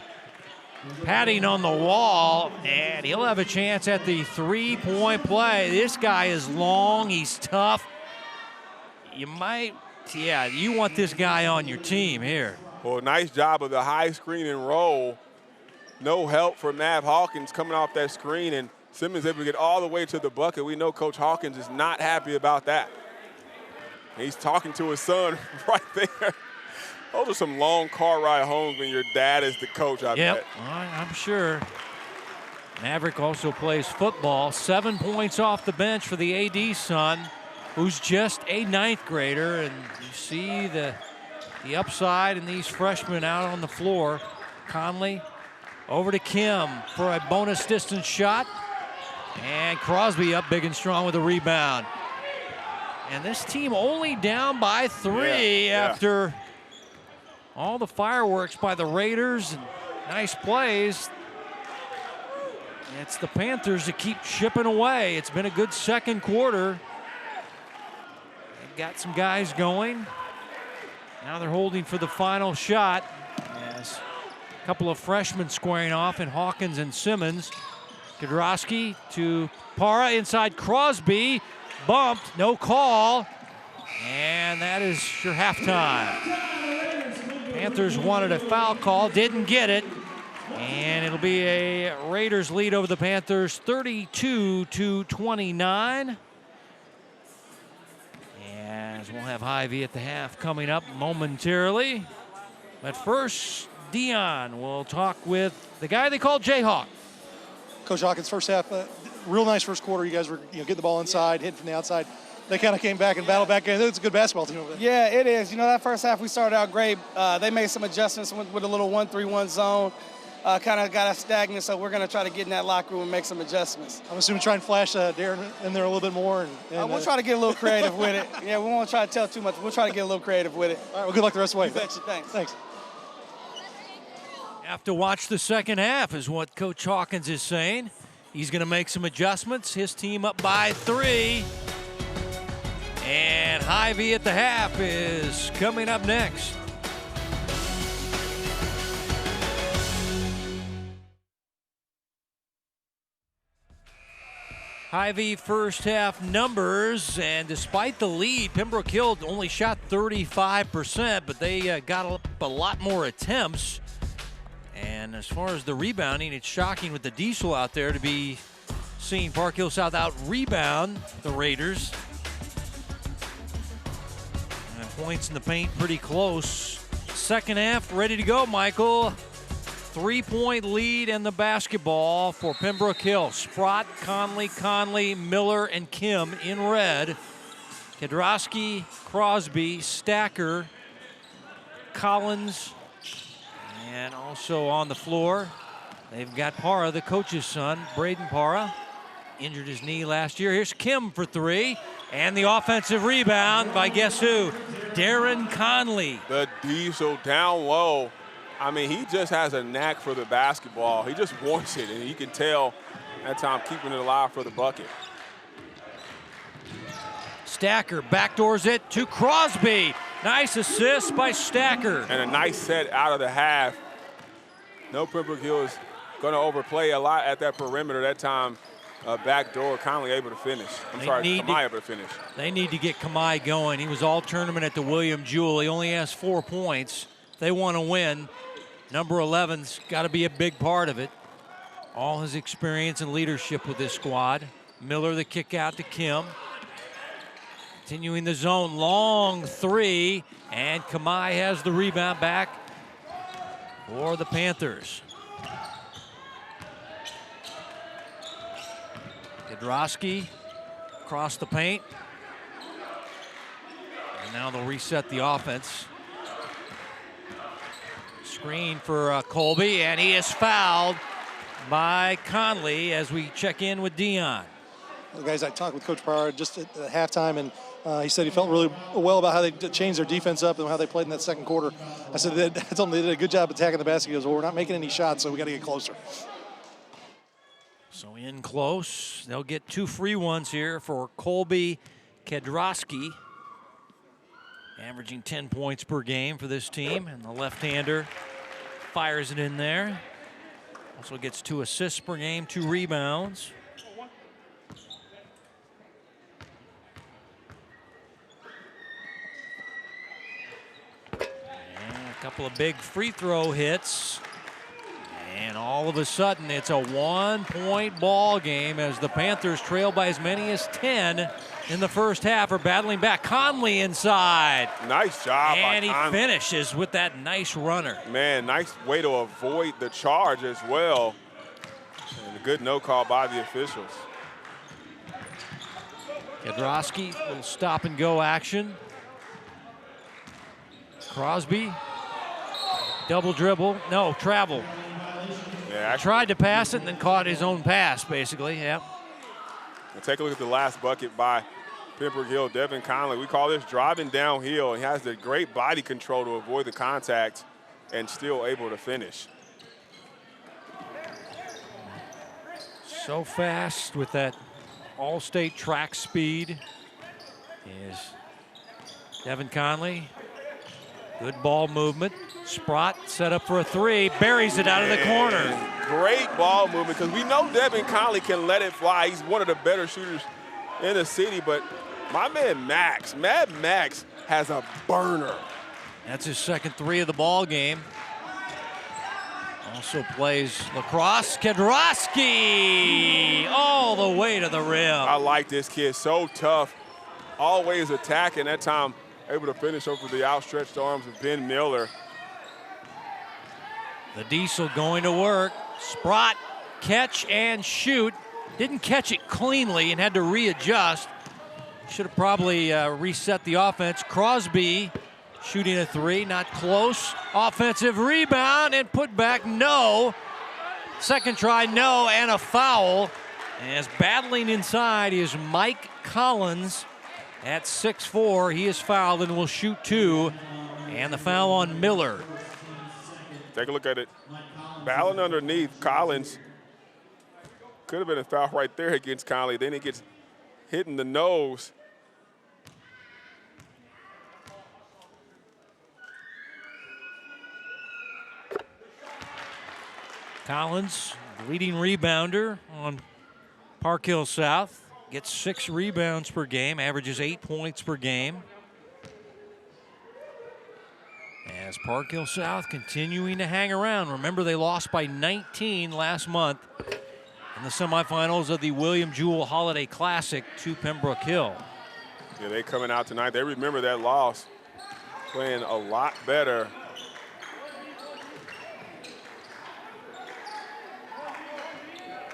padding on the wall, and he'll have a chance at the 3-point play. This guy is long, he's tough. You want this guy on your team here. Well, nice job of the high screen and roll. No help for Mav Hawkins coming off that screen, and Simmons able to get all the way to the bucket. We know Coach Hawkins is not happy about that. He's talking to his son right there. Those are some long car ride homes when your dad is the coach, I bet. I'm sure. Maverick also plays football. 7 points off the bench for the AD son, who's just a 9th grader. And you see the upside in these freshmen out on the floor. Conley over to Kim for a bonus distance shot. And Crosby up big and strong with a rebound. And this team only down by 3 after all the fireworks by the Raiders and nice plays. It's the Panthers that keep chipping away. It's been a good second quarter. They've got some guys going. Now they're holding for the final shot. As a couple of freshmen squaring off in Hawkins and Simmons. Kedrowski to Parra inside Crosby. Bumped, no call. And that is your halftime. Panthers wanted a foul call, didn't get it. And it'll be a Raiders lead over the Panthers, 32-29. And we'll have Hy-Vee at the half coming up momentarily. But first, Dion will talk with the guy they call Jayhawk. Coach Hawkins, first half, real nice first quarter. You guys were getting the ball inside, hitting from the outside. They kind of came back and battled back. It's a good basketball team over there. Yeah, it is. That first half we started out great. They made some adjustments with a little 1-3-1 zone. kind of got us stagnant, so we're going to try to get in that locker room and make some adjustments. I'm assuming try and flash Darren in there a little bit more. We'll try to get a little creative with it. Yeah, we won't try to tell too much. We'll try to get a little creative with it. All right, well, good luck the rest of the way. You betcha. Thanks. Thanks. Have to watch the second half is what Coach Hawkins is saying. He's going to make some adjustments. His team up by 3. And Hy-Vee at the half is coming up next. Hy-Vee first half numbers, and despite the lead, Pembroke Hill only shot 35%, but they got up a lot more attempts. And as far as the rebounding, it's shocking with the Diesel out there to be seeing Park Hill South out-rebound the Raiders. And points in the paint pretty close. Second half ready to go, Michael. 3-point lead in the basketball for Pembroke Hill. Sprott, Conley, Miller, and Kim in red. Kedrowski, Crosby, Stacker, Collins, and also on the floor, they've got Parra, the coach's son, Braden Parra. Injured his knee last year. Here's Kim for 3. And the offensive rebound by guess who? Darren Conley. The Diesel down low. I mean, he just has a knack for the basketball. He just wants it, and you can tell that time keeping it alive for the bucket. Stacker backdoors it to Crosby. Nice assist by Stacker. And a nice set out of the half. No, Pembroke Hill is going to overplay a lot at that perimeter. That time, backdoor, Conley able to finish. Kamai able to finish. They need to get Kamai going. He was all tournament at the William Jewell. He only has 4 points. They want to win. Number 11's got to be a big part of it. All his experience and leadership with this squad. Miller the kick out to Kim. Continuing the zone, long 3, and Kamai has the rebound back for the Panthers. Kedrowski across the paint. And now they'll reset the offense. Screen for Colby, and he is fouled by Conley as we check in with Dion. Well, guys, I talked with Coach Parra just at halftime, and he said he felt really well about how they changed their defense up and how they played in that second quarter. I said, I told him they did a good job attacking the basket. He goes, well, we're not making any shots, so we got to get closer. So in close, they'll get 2 free ones here for Colby Kedrowski, averaging 10 points per game for this team, and the left-hander fires it in there. Also gets 2 assists per game, 2 rebounds. A couple of big free throw hits. And all of a sudden, it's a 1-point ball game as the Panthers trail by as many as 10 in the first half. Are battling back. Conley inside. Nice job by And he Conley. finishes with that nice runner. Man, nice way to avoid the charge as well. And a good no call by the officials. Kedrowski, little stop and go action. Crosby, double dribble, no, travel. Yeah, Tried to pass it and then caught his own pass, basically, yeah. And take a look at the last bucket by Pembroke Hill, Devin Conley. We call this driving downhill. He has the great body control to avoid the contact and still able to finish. So fast with that all-state track speed is Devin Conley. Good ball movement. Sprott set up for a 3, buries it out of the corner. Great ball movement, because we know Devin Conley can let it fly. He's one of the better shooters in the city, but my man Mad Max has a burner. That's his second 3 of the ball game. Also plays lacrosse. Kedrowski all the way to the rim. I like this kid, so tough. Always attacking, that time able to finish over the outstretched arms of Ben Miller. The Diesel going to work. Sprott, catch and shoot. Didn't catch it cleanly and had to readjust. Should have probably reset the offense. Crosby shooting a 3, not close. Offensive rebound and put back, no. Second try, no, and a foul. As battling inside is Mike Collins at 6'4". He is fouled and will shoot 2. And the foul on Miller. Take a look at it. Battling underneath, Collins. Could have been a foul right there against Conley. Then he gets hit in the nose. Collins, leading rebounder on Park Hill South, gets 6 rebounds per game, averages 8 points per game. As Park Hill South continuing to hang around. Remember, they lost by 19 last month in the semifinals of the William Jewell Holiday Classic to Pembroke Hill. Yeah, they coming out tonight. They remember that loss, playing a lot better.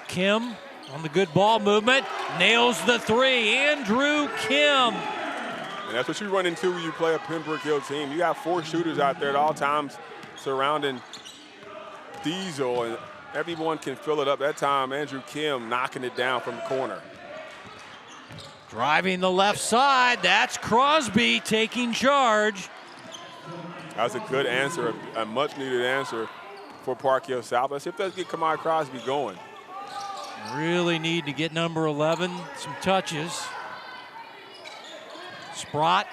Kim on the good ball movement, nails the 3. Andrew Kim. And that's what you run into when you play a Pembroke Hill team. You got 4 shooters out there at all times surrounding Diesel, and everyone can fill it up. That time, Andrew Kim knocking it down from the corner. Driving the left side, that's Crosby taking charge. That's a good answer, a much-needed answer for Park Hill South. Let's see if that's get Kamai Crosby going. Really need to get number 11 some touches. Sprott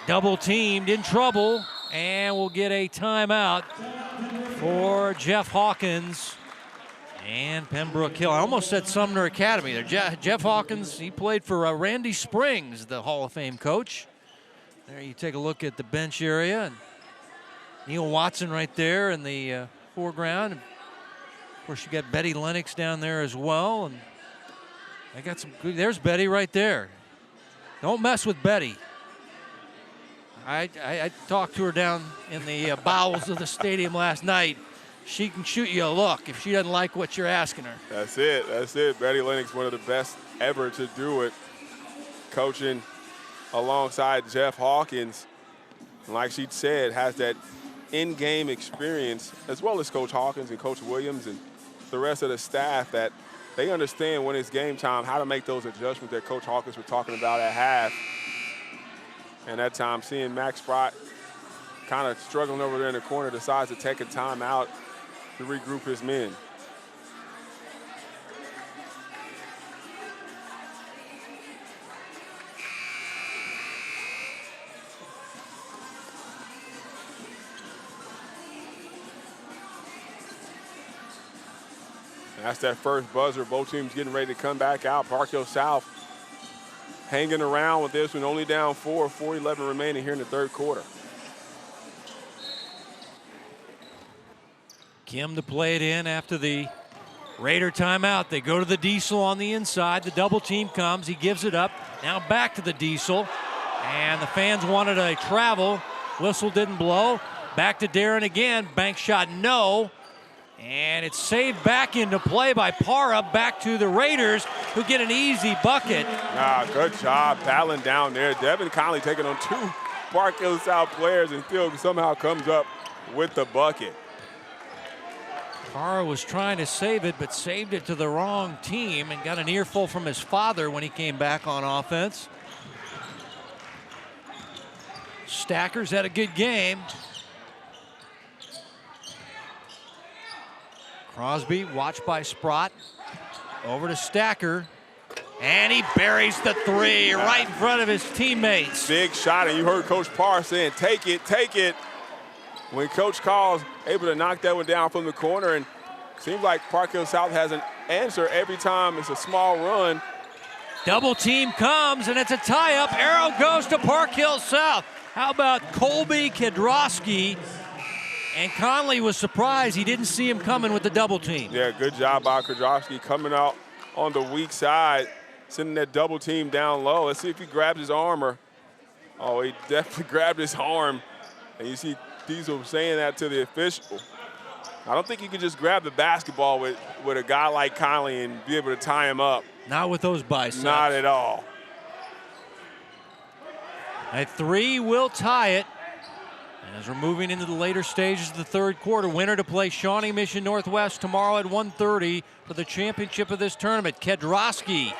double teamed, in trouble, and we'll get a timeout for Jeff Hawkins and Pembroke Hill. I almost said Sumner Academy there. Jeff Hawkins, he played for Randy Springs, the Hall of Fame coach. There you take a look at the bench area, and Neil Watson right there in the foreground. Of course, you got Betty Lennox down there as well, and I got some good. There's Betty right there. Don't mess with Betty. I talked to her down in the bowels of the stadium last night. She can shoot you a look if she doesn't like what you're asking her. That's it. That's it. Betty Lennox, one of the best ever to do it, coaching alongside Jeff Hawkins. And like she said, has that in-game experience, as well as Coach Hawkins and Coach Williams and the rest of the staff, that they understand when it's game time how to make those adjustments that Coach Hawkins was talking about at half. And that time, seeing Max Sprott kind of struggling over there in the corner, decides to take a timeout to regroup his men. And that's that first buzzer. Both teams getting ready to come back out. Park Hill South hanging around with this one, only down 4, 4:11 remaining here in the third quarter. Kim to play it in after the Raider timeout. They go to the Diesel on the inside. The double team comes. He gives it up. Now back to the Diesel. And the fans wanted a travel. Whistle didn't blow. Back to Darren again. Bank shot, no. And it's saved back into play by Parra. Back to the Raiders, who get an easy bucket. Good job battling down there. Devin Conley taking on 2 Park Hill South players and still somehow comes up with the bucket. Parra was trying to save it, but saved it to the wrong team and got an earful from his father when he came back on offense. Stackers had a good game. Crosby, watched by Sprott. Over to Stacker. And he buries the 3 right in front of his teammates. Big shot, and you heard Coach Parr saying, take it, take it. When Coach calls, able to knock that one down from the corner, and seems like Park Hill South has an answer every time it's a small run. Double team comes, and it's a tie-up. Arrow goes to Park Hill South. How about Colby Kedrowski? And Conley was surprised he didn't see him coming with the double team. Yeah, good job by Kedrowski coming out on the weak side, sending that double team down low. Let's see if he grabs his arm. Oh, he definitely grabbed his arm. And you see Diesel saying that to the official. I don't think you can just grab the basketball with a guy like Conley and be able to tie him up. Not with those biceps. Not at all. A 3 will tie it. As we're moving into the later stages of the third quarter, winner to play Shawnee Mission Northwest tomorrow at 1:30 for the championship of this tournament. Kedrowski,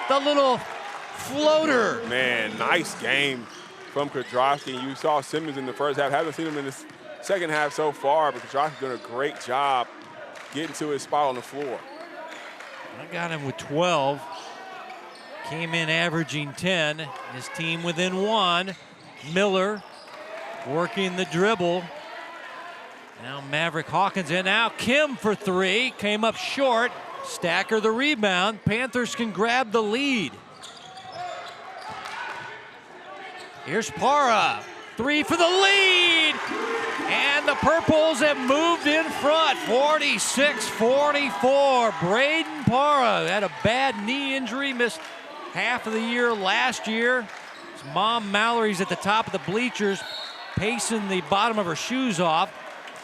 the little floater. Man, nice game from Kedrowski. You saw Simmons in the first half. Haven't seen him in the second half so far, but Kedrowski's doing a great job getting to his spot on the floor. I got him with 12. Came in averaging 10. His team within 1. Miller working the dribble. Now Maverick Hawkins in. Now Kim for 3. Came up short. Stacker the rebound. Panthers can grab the lead. Here's Para. 3 for the lead. And the Purples have moved in front. 46-44. Braden Para had a bad knee injury. Missed half of the year last year. His mom Mallory's at the top of the bleachers, pacing the bottom of her shoes off,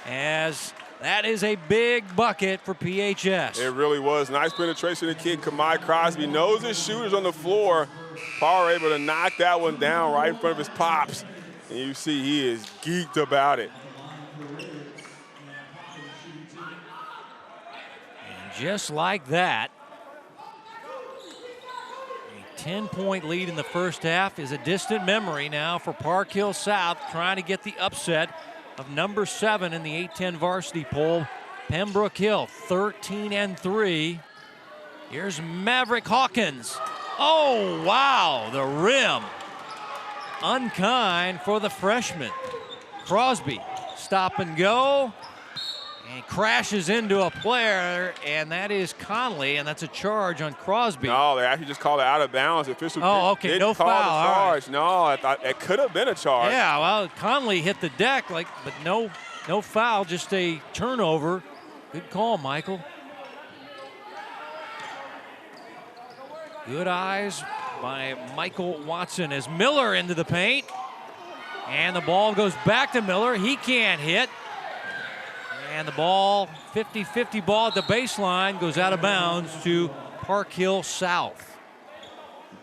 as that is a big bucket for PHS. It really was. Nice penetration of the kid. Kamai Crosby knows his shooters on the floor. Parr able to knock that one down right in front of his pops. And you see he is geeked about it. And just like that, a 10-point lead in the first half is a distant memory now for Park Hill South, trying to get the upset of number 7 in the 8-10 varsity poll, Pembroke Hill, 13-3. Here's Maverick Hawkins. Oh, wow, the rim. Unkind for the freshman. Crosby, stop and go, and crashes into a player, and that is Conley, and that's a charge on Crosby. No, they actually just called it out of bounds. Official okay, no foul. Charge. Right. No, I thought it could have been a charge. Yeah, well, Conley hit the deck, but no foul, just a turnover. Good call, Michael. Good eyes by Michael Watson as Miller into the paint. And the ball goes back to Miller. He can't hit. And the ball, 50-50 ball at the baseline, goes out of bounds to Park Hill South.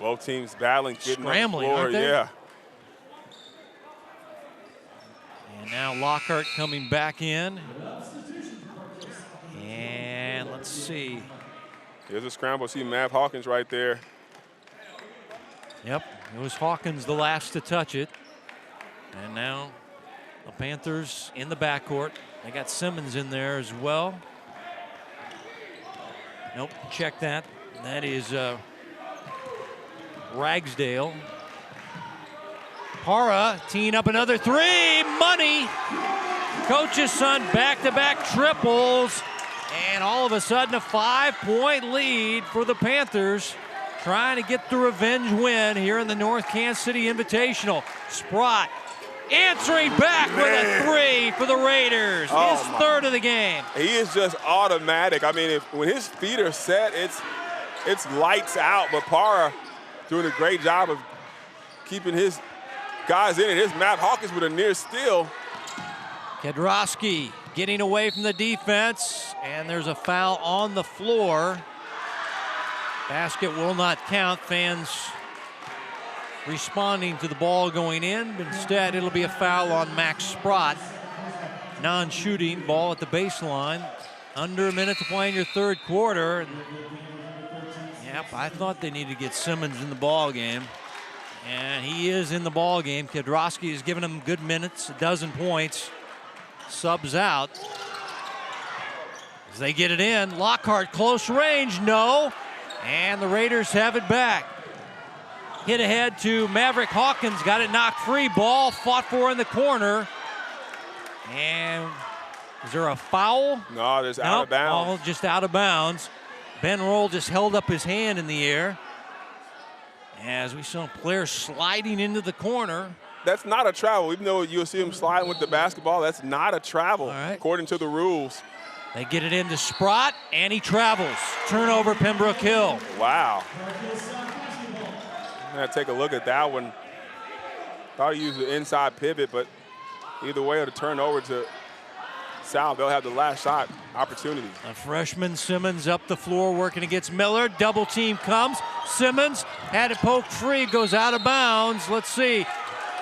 Both teams battling, getting scrambling, on the floor. aren't they? Yeah. And now Lockhart coming back in. And let's see. Here's a scramble. See Mav Hawkins right there. Yep, it was Hawkins the last to touch it. And now the Panthers in the backcourt. They got Simmons in there as well. Nope, check that. That is Ragsdale. Para teeing up another 3. Money. Coach's son back-to-back triples. And all of a sudden a 5-point lead for the Panthers, trying to get the revenge win here in the North Kansas City Invitational. Sprott answering back with a 3 for the Raiders. His third of the game. He is just automatic. I mean, when his feet are set, it's lights out. But Para doing a great job of keeping his guys in it. Here's Matt Hawkins with a near steal. Kedrowski getting away from the defense, and there's a foul on the floor. Basket will not count. Fans responding to the ball going in, but instead it'll be a foul on Max Sprott. Non-shooting, ball at the baseline. Under a minute to play in your third quarter. Yep, I thought they needed to get Simmons in the ball game, and he is in the ball game. Kedrowski has given him good minutes, a dozen points. Subs out as they get it in. Lockhart close range, no. And the Raiders have it back. Hit ahead to Maverick Hawkins, got it knocked free. Ball fought for in the corner. And is there a foul? No, there's out of bounds. Ball just out of bounds. Ben Roll just held up his hand in the air as we saw players sliding into the corner. That's not a travel. Even though you'll see him sliding with the basketball, that's not a travel, according to the rules. They get it into Sprott, and he travels. Turnover, Pembroke Hill. Wow. I'm going to take a look at that one. Thought he used the inside pivot, but either way, it'll turn over to South. They'll have the last shot opportunity. A freshman Simmons up the floor working against Miller. Double team comes. Simmons had it poked free, goes out of bounds. Let's see.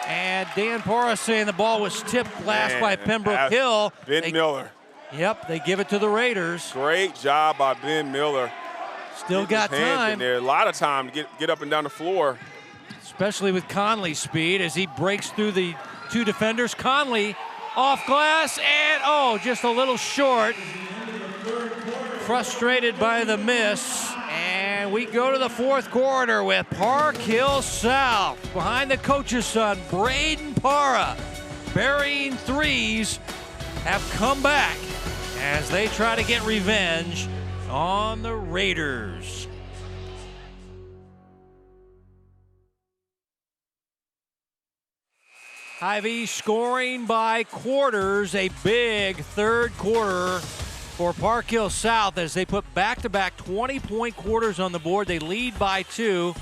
And Dan Porra saying the ball was tipped last by Pembroke Hill. Ben Miller. Yep, they give it to the Raiders. Great job by Ben Miller. Still got time. There. A lot of time to get up and down the floor. Especially with Conley's speed as he breaks through the two defenders. Conley off glass and, just a little short. Frustrated by the miss. And we go to the fourth quarter with Park Hill South. Behind the coach's son, Braden Parra, burying threes, have come back as they try to get revenge on the Raiders. Hy-Vee scoring by quarters, a big third quarter for Park Hill South as they put back-to-back 20-point quarters on the board. They lead by 2.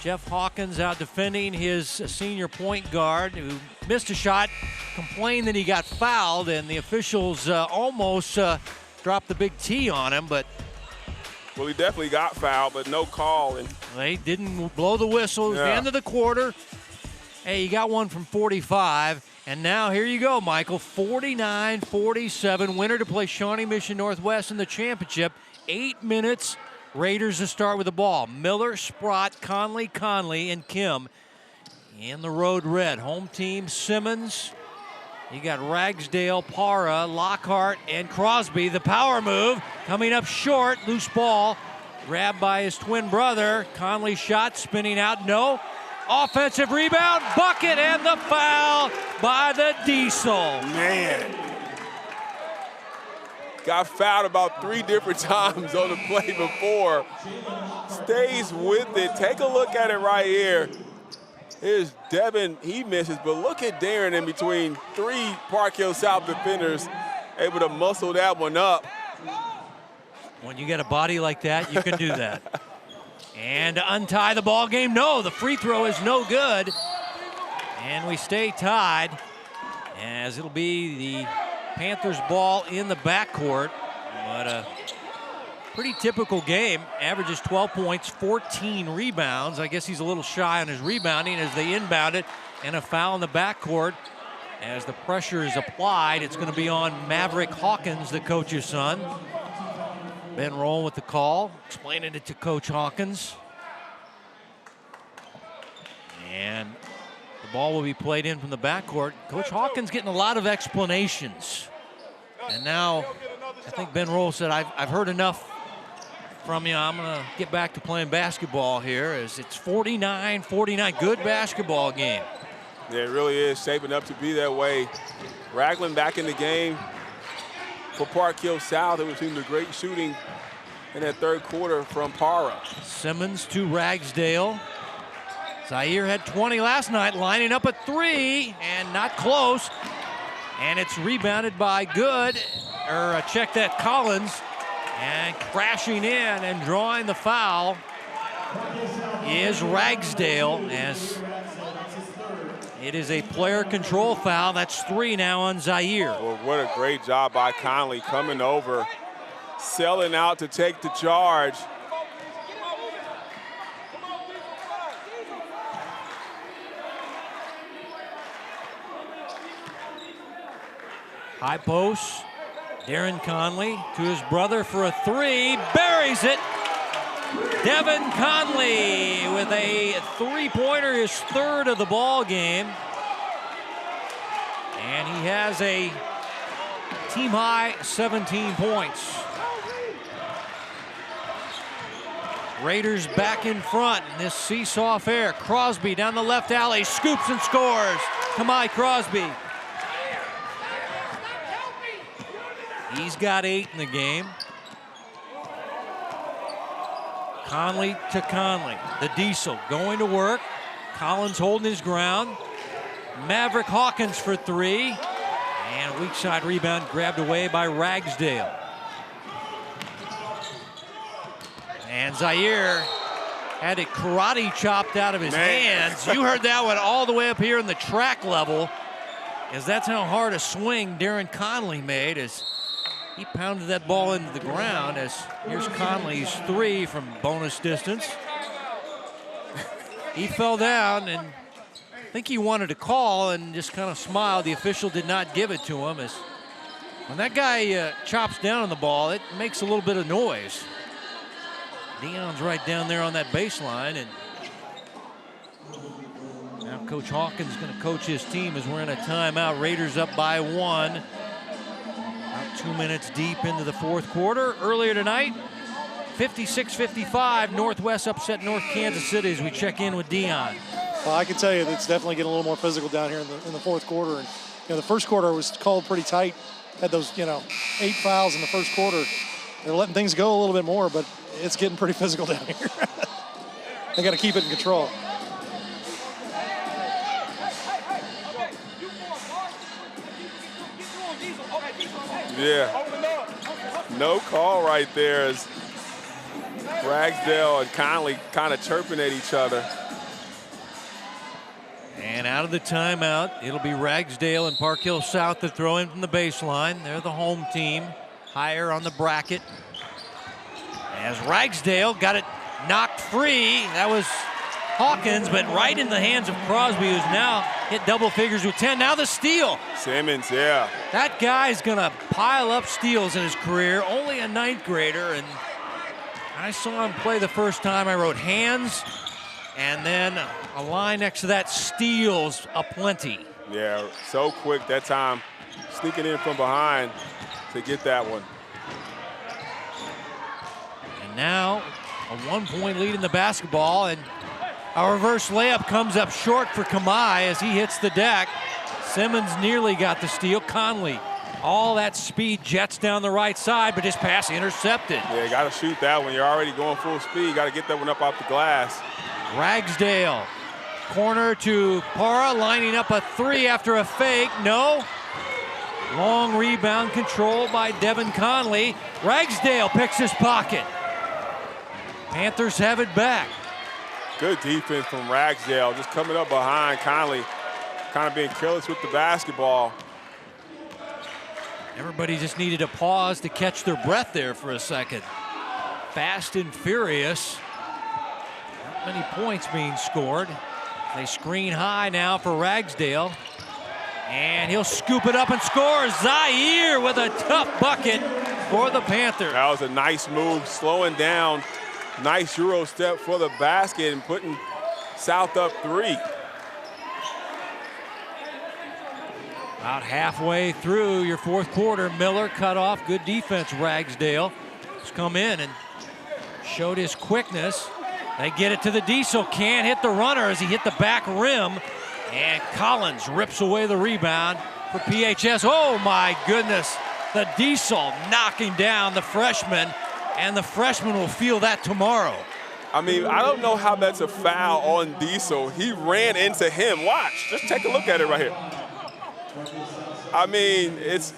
Jeff Hawkins out defending his senior point guard who missed a shot, complained that he got fouled, and the officials almost dropped the big T on him, but well, he definitely got fouled, but no call. And they didn't blow the whistle. It was the end of the quarter. Hey, you got one from 45. And now here you go, Michael. 49-47. Winner to play Shawnee Mission Northwest in the championship. 8 minutes. Raiders to start with the ball. Miller, Sprott, Conley, and Kim in the road red. Home team, Simmons. You got Ragsdale, Parra, Lockhart, and Crosby. The power move coming up short. Loose ball grabbed by his twin brother. Conley shot spinning out. No. Offensive rebound, bucket, and the foul by the Diesel. Man. Got fouled about 3 different times on the play before. Stays with it. Take a look at it right here. Here's Devin, he misses, but look at Darren in between 3 Park Hill South defenders, able to muscle that one up. When you get a body like that, you can do that. And to untie the ball game, no, the free throw is no good. And we stay tied as it'll be the Panthers ball in the backcourt. But a pretty typical game. Averages 12 points, 14 rebounds. I guess he's a little shy on his rebounding as they inbound it. And a foul in the backcourt. As the pressure is applied, it's going to be on Maverick Hawkins, the coach's son. Ben Roll with the call, explaining it to Coach Hawkins. And the ball will be played in from the backcourt. Coach Hawkins getting a lot of explanations. And now I think Ben Roll said, I've heard enough from you. I'm going to get back to playing basketball here as it's 49-49. Good basketball game. Yeah, it really is shaping up to be that way. Ragland back in the game for Park Hill South. It was seen the great shooting in that third quarter from Parra. Simmons to Ragsdale. Zaire had 20 last night, lining up a 3 and not close. And it's rebounded by check that, Collins. And crashing in and drawing the foul is Ragsdale, as it is a player control foul. That's 3 now on Zaire. Well, what a great job by Conley coming over, selling out to take the charge. High post, Darren Conley to his brother for a 3, buries it. Devin Conley with a 3-pointer, his 3rd of the ball game. And he has a team-high 17 points. Raiders back in front in this seesaw affair. Crosby down the left alley, scoops and scores. Kamai Crosby. He's got 8 in the game. Conley to Conley. The Diesel going to work. Collins holding his ground. Maverick Hawkins for 3. And weak side rebound grabbed away by Ragsdale. And Zaire had it karate chopped out of his hands. You heard that one all the way up here in the track level, as that's how hard a swing Darren Conley made as he pounded that ball into the ground. As here's Conley's 3 from bonus distance. He fell down, and think he wanted to call and just kind of smiled. The official did not give it to him. As when that guy chops down on the ball, it makes a little bit of noise. Deion's right down there on that baseline, and now Coach Hawkins is going to coach his team as we're in a timeout. Raiders up by 1. About 2 minutes deep into the fourth quarter. Earlier tonight, 56-55, Northwest upset North Kansas City as we check in with Deion. Well, I can tell you that it's definitely getting a little more physical down here in the fourth quarter. And the first quarter was called pretty tight. Had those 8 fouls in the first quarter. They're letting things go a little bit more, but it's getting pretty physical down here. They got to keep it in control. Yeah. No call right there as Ragsdale and Conley kind of chirping at each other. And out of the timeout, it'll be Ragsdale and Park Hill South to throw in from the baseline. They're the home team, higher on the bracket. As Ragsdale got it knocked free. That was Hawkins, but right in the hands of Crosby, who's now hit double figures with 10. Now the steal. Simmons, yeah. That guy's gonna pile up steals in his career, only a 9th grader, and I saw him play the first time. I wrote hands, and then a line next to that, steals aplenty. Yeah, so quick that time, sneaking in from behind to get that one. And now a 1-point lead in the basketball, and a reverse layup comes up short for Kamai as he hits the deck. Simmons nearly got the steal. Conley, all that speed, jets down the right side, but his pass intercepted. Yeah, you got to shoot that one. You're already going full speed. You got to get that one up off the glass. Ragsdale, corner to Para, lining up a 3 after a fake. No. Long rebound control by Devin Conley. Ragsdale picks his pocket. Panthers have it back. Good defense from Ragsdale, just coming up behind Conley, kind of being careless with the basketball. Everybody just needed a pause to catch their breath there for a second. Fast and furious. Not many points being scored. They screen high now for Ragsdale. And he'll scoop it up and score. Zaire with a tough bucket for the Panthers. That was a nice move, slowing down. Nice Euro step for the basket and putting South up 3. About halfway through your fourth quarter, Miller cut off. Good defense, Ragsdale. He's come in and showed his quickness. They get it to the Diesel. Can't hit the runner as he hit the back rim. And Collins rips away the rebound for PHS. Oh my goodness. The Diesel knocking down the freshman. And the freshman will feel that tomorrow. I mean, I don't know how that's a foul on Diesel. He ran into him. Watch, just take a look at it right here. I mean, it's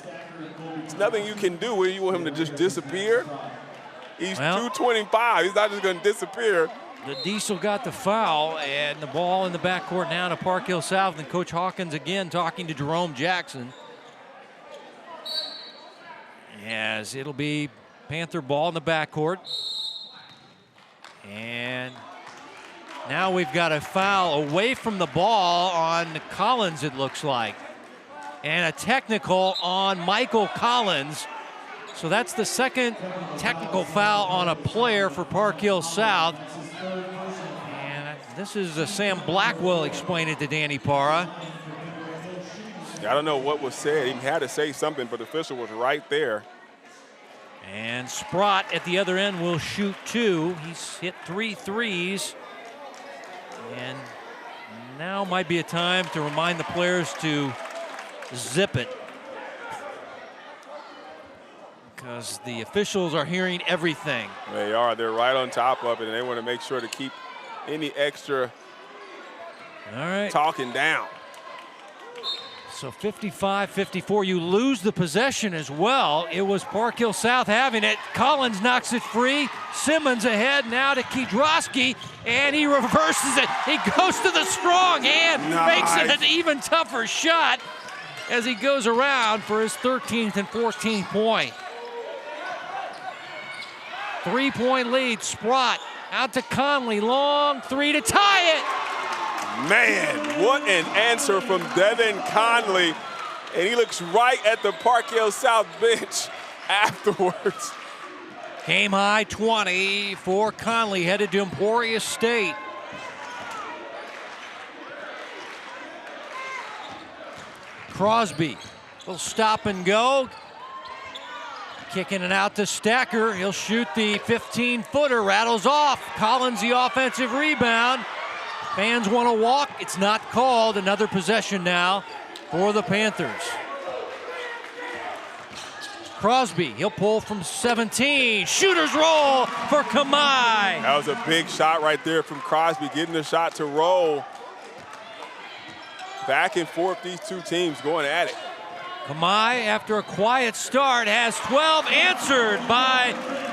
nothing you can do. Where you want him to just disappear? He's 225. He's not just going to disappear. The Diesel got the foul, and the ball in the backcourt now to Park Hill South. And Coach Hawkins again talking to Jerome Jackson. As it'll be Panther ball in the backcourt. And now we've got a foul away from the ball on Collins, it looks like. And a technical on Michael Collins. So that's the second technical foul on a player for Park Hill South. And this is Sam Blackwell explaining it to Danny Para. I don't know what was said. He had to say something, but the official was right there. And Sprott at the other end will shoot 2. He's hit 3 threes. And now might be a time to remind the players to zip it. Because the officials are hearing everything. They are. They're right on top of it, and they want to make sure to keep any extra talking down. So 55-54, you lose the possession as well. It was Park Hill South having it. Collins knocks it free. Simmons ahead now to Kiedrowski, and he reverses it. He goes to the strong hand, makes it an even tougher shot as he goes around for his 13th and 14th point. 3-point lead, Sprott out to Conley, long 3 to tie it. Man, what an answer from Devin Conley. And he looks right at the Park Hill South bench afterwards. Game high 20 for Conley, headed to Emporia State. Crosby will stop and go. Kicking it out to Stacker. He'll shoot the 15-footer, rattles off. Collins the offensive rebound. Fans want to walk. It's not called. Another possession now for the Panthers. Crosby, he'll pull from 17. Shooter's roll for Kamai. That was a big shot right there from Crosby, getting the shot to roll. Back and forth, these two teams going at it. Kamai, after a quiet start, has 12, answered by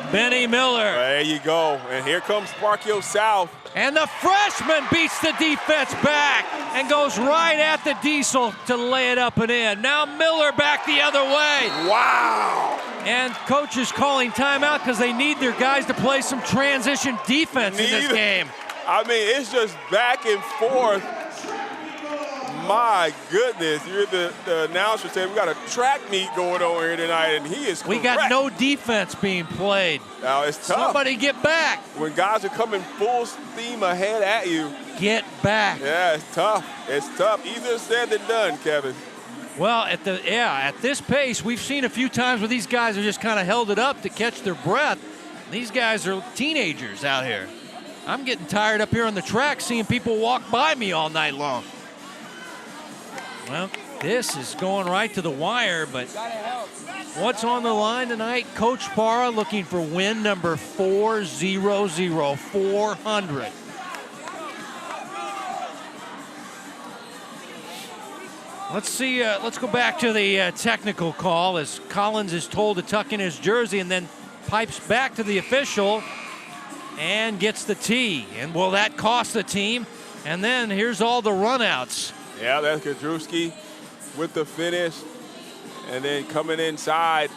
Benny Miller. There you go. And here comes Park Hill South. And the freshman beats the defense back and goes right at the Diesel to lay it up and in. Now Miller back the other way. Wow. And coach is calling timeout because they need their guys to play some transition defense in this game. I mean, it's just back and forth. My goodness, you're the announcer saying we got a track meet going on here tonight, and he is correct. We got no defense being played. Now, it's tough. Somebody get back. When guys are coming full steam ahead at you. Get back. Yeah, it's tough. It's tough. Easier said than done, Kevin. Well, at this pace, we've seen a few times where these guys are just kind of held it up to catch their breath. These guys are teenagers out here. I'm getting tired up here on the track seeing people walk by me all night long. Well, this is going right to the wire, but what's on the line tonight? Coach Parra looking for win number 400. Let's see, let's go back to the technical call as Collins is told to tuck in his jersey and then pipes back to the official and gets the tee. And will that cost the team? And then here's all the runouts. Yeah, that's Kadrewski with the finish. And then coming inside,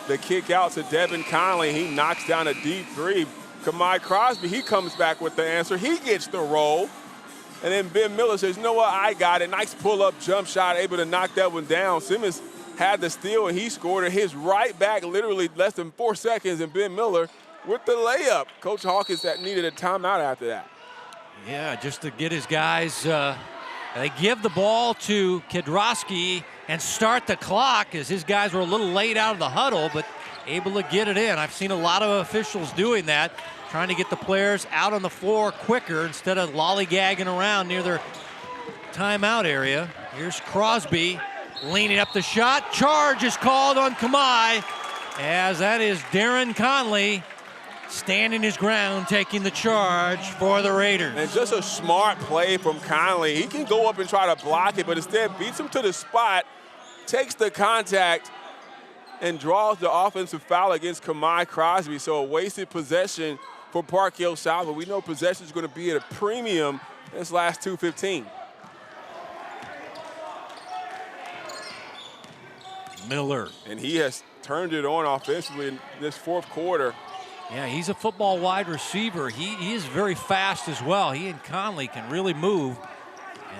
the kick out to Devin Conley. He knocks down a deep three. Kamai Crosby, he comes back with the answer. He gets the roll. And then Ben Miller says, you know what, I got it. Nice pull-up jump shot, able to knock that one down. Simmons had the steal, and he scored it. His right back, literally less than 4 seconds, and Ben Miller with the layup. Coach Hawkins that needed a timeout after that. Yeah, just to get his guys, they give the ball to Kedrowski and start the clock as his guys were a little late out of the huddle, but able to get it in. I've seen a lot of officials doing that, trying to get the players out on the floor quicker instead of lollygagging around near their timeout area. Here's Crosby leaning up the shot. Charge is called on Kamai, as that is Darren Conley standing his ground, taking the charge for the Raiders. And just a smart play from Conley. He can go up and try to block it, but instead beats him to the spot, takes the contact, and draws the offensive foul against Kamai Crosby. So a wasted possession for Park Hill South, but we know possession is going to be at a premium in this last 2:15. Miller. And he has turned it on offensively in this fourth quarter. Yeah, he's a football wide receiver. He is very fast as well. He and Conley can really move.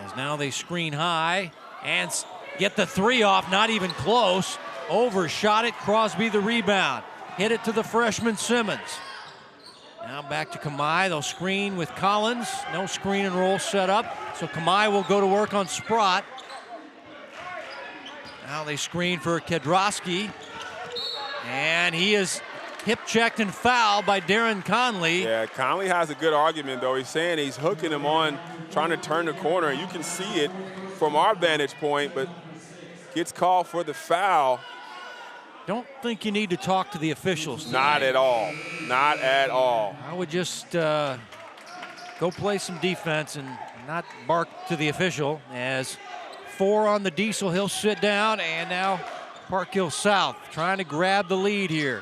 As now they screen high and get the three off, not even close. Overshot it, Crosby the rebound. Hit it to the freshman Simmons. Now back to Kamai, they'll screen with Collins. No screen and roll set up, so Kamai will go to work on Sprott. Now they screen for Kedrowski. And he is hip-checked and fouled by Darren Conley. Yeah, Conley has a good argument, though. He's saying he's hooking him on, trying to turn the corner. You can see it from our vantage point, but gets called for the foul. Don't think you need to talk to the officials tonight. Not at all. Not at all. I would just go play some defense and not bark to the official. As 4 on the Diesel, he'll sit down, and now Park Hill South trying to grab the lead here.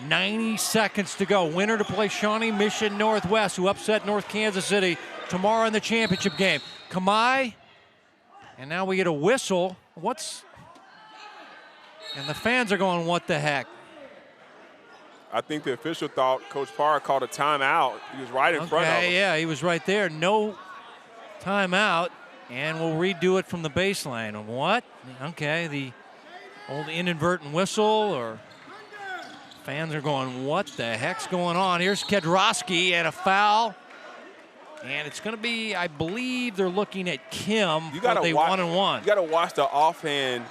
90 seconds to go. Winner to play Shawnee Mission Northwest, who upset North Kansas City tomorrow in the championship game. Kamai, and now we get a whistle. And the fans are going, what the heck? I think the official thought Coach Parr called a timeout. He was right in front of him. Yeah, he was right there. No timeout, and we'll redo it from the baseline. What? Okay, the old inadvertent whistle, or fans are going, what the heck's going on? Here's Kedrowski and a foul. And it's going to be, I believe they're looking at Kim. You got to watch 1-on-1. You got to watch the offhand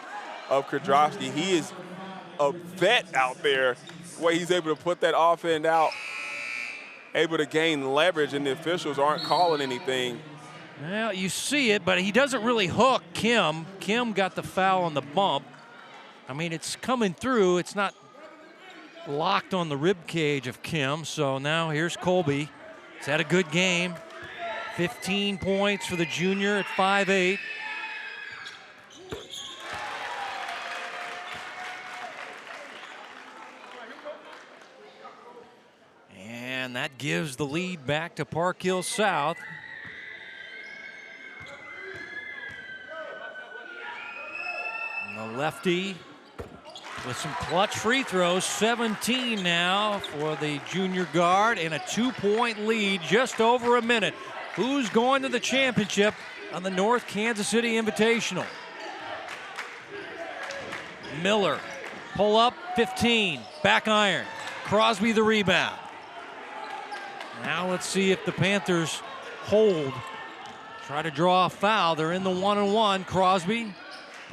of Kedrowski. He is a vet out there. The way he's able to put that offhand out, able to gain leverage, and the officials aren't calling anything. Well, you see it, but he doesn't really hook Kim. Kim got the foul on the bump. I mean, it's coming through. It's not locked on the rib cage of Kim. So now here's Colby. He's had a good game. 15 points for the junior at 5'8". And that gives the lead back to Park Hill South. And the lefty with some clutch free throws. 17 now for the junior guard, and a 2-point lead, just over a minute. Who's going to the championship on the North Kansas City Invitational? Miller, pull up, 15, back iron. Crosby the rebound. Now let's see if the Panthers hold. Try to draw a foul. They're in the 1-on-1. Crosby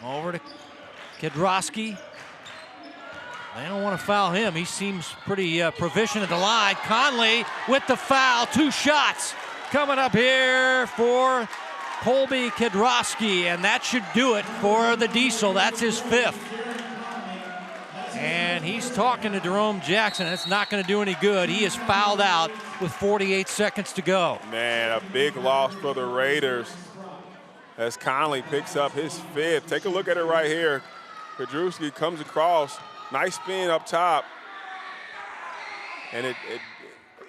over to Kedrowski. They don't want to foul him. He seems pretty proficient at the line. Conley with the foul. 2 shots coming up here for Colby Kedrowski, and that should do it for the Diesel. That's his 5th. And he's talking to Jerome Jackson. That's not going to do any good. He is fouled out with 48 seconds to go. Man, a big loss for the Raiders as Conley picks up his 5th. Take a look at it right here. Kedrowski comes across. Nice spin up top. And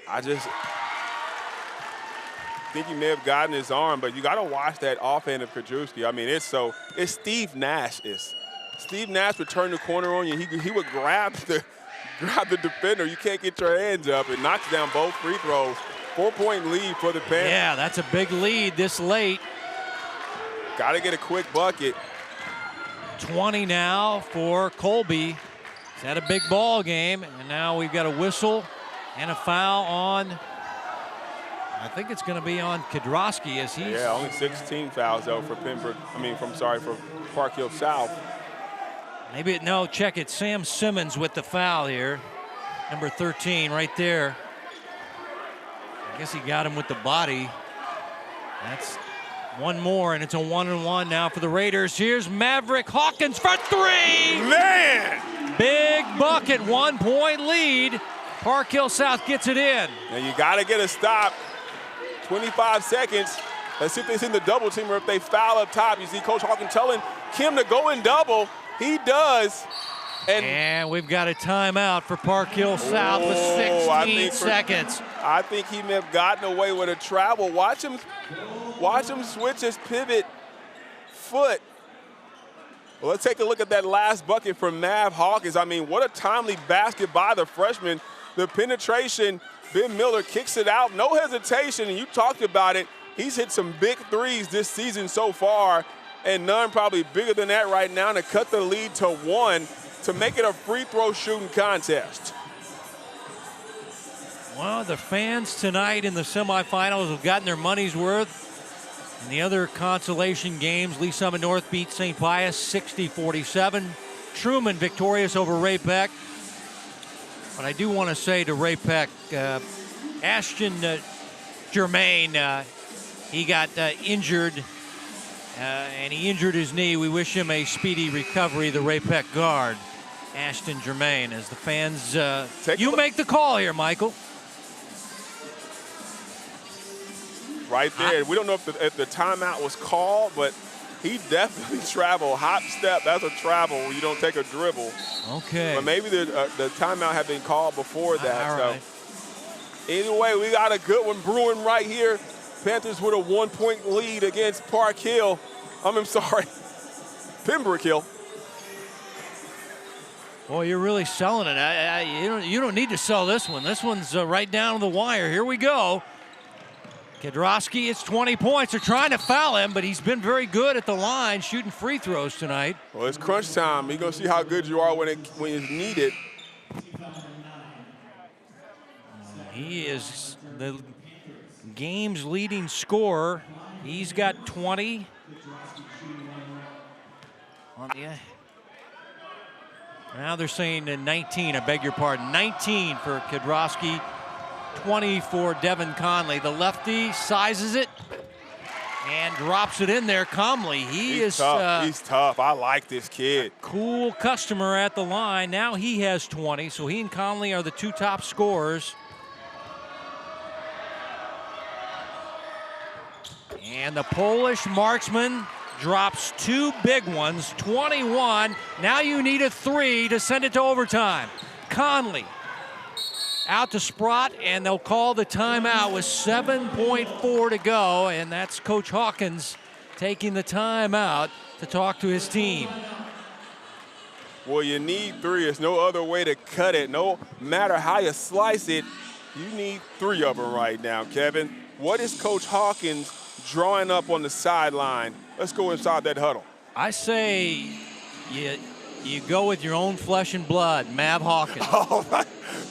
I just think he may have gotten his arm, but you got to watch that offhand of Kedrowski. I mean, it's Steve Nash. Steve Nash would turn the corner on you. He would grab the defender. You can't get your hands up. It knocks down both free throws. 4-point lead for the Panthers. Yeah, that's a big lead this late. Got to get a quick bucket. 20 now for Colby. He's had a big ball game, and now we've got a whistle and a foul on, I think it's going to be on Kedrowski as he's... Yeah, only 16 fouls, though, for Pembroke. For Park Hill South. Maybe, no, check it. Sam Simmons with the foul here. Number 13 right there. I guess he got him with the body. That's one more, and it's a 1-on-1 now for the Raiders. Here's Maverick Hawkins for 3. Man! Big bucket, 1-point lead. Park Hill South gets it in. Now you got to get a stop. 25 seconds. Let's see if they send the double team or if they foul up top. You see Coach Hawkins telling Kim to go in double. He does. And we've got a timeout for Park Hill South with 16 seconds. I think he may have gotten away with a travel. Watch him switch his pivot foot. Well, let's take a look at that last bucket from Mav Hawkins. I mean, what a timely basket by the freshman. The penetration, Ben Miller kicks it out, no hesitation, and you talked about it. He's hit some big threes this season so far, and none probably bigger than that right now to cut the lead to 1 to make it a free throw shooting contest. Well, the fans tonight in the semifinals have gotten their money's worth. In the other consolation games, Lee Summit North beat St. Pius 60-47. Truman victorious over Ray Peck. But I do want to say to Ray Peck, Ashton Germain, he got injured, and he injured his knee. We wish him a speedy recovery, the Ray Peck guard, Ashton Germain, as the fans, you make the call here, Michael. Right there. We don't know if the timeout was called, but he definitely traveled. Hop step, that's a travel where you don't take a dribble. Okay. But maybe the timeout had been called before that. All right. Either way, we got a good one brewing right here. Panthers with a 1-point lead against Park Hill. I'm sorry, Pembroke Hill. Boy, you're really selling it. You don't need to sell this one. This one's right down to the wire. Here we go. Kedrowski, it's 20 points. They're trying to foul him, but he's been very good at the line shooting free throws tonight. Well, it's crunch time. You're going to see how good you are when it's needed. He is the game's leading scorer. He's got 20. Now they're saying 19, I beg your pardon. 19 for Kedrowski, 20 for Devin Conley. The lefty sizes it and drops it in there calmly. He's tough. He's tough. I like this kid. Cool customer at the line. Now he has 20, so he and Conley are the two top scorers. And the Polish marksman drops two big ones, 21. Now you need a three to send it to overtime. Conley out to Sprott, and they'll call the timeout with 7.4 to go, and that's Coach Hawkins taking the timeout to talk to his team. Well, you need three. There's no other way to cut it. No matter how you slice it, you need three of them right now, Kevin. What is Coach Hawkins drawing up on the sideline? Let's go inside that huddle. I say you go with your own flesh and blood, Mav Hawkins. Oh,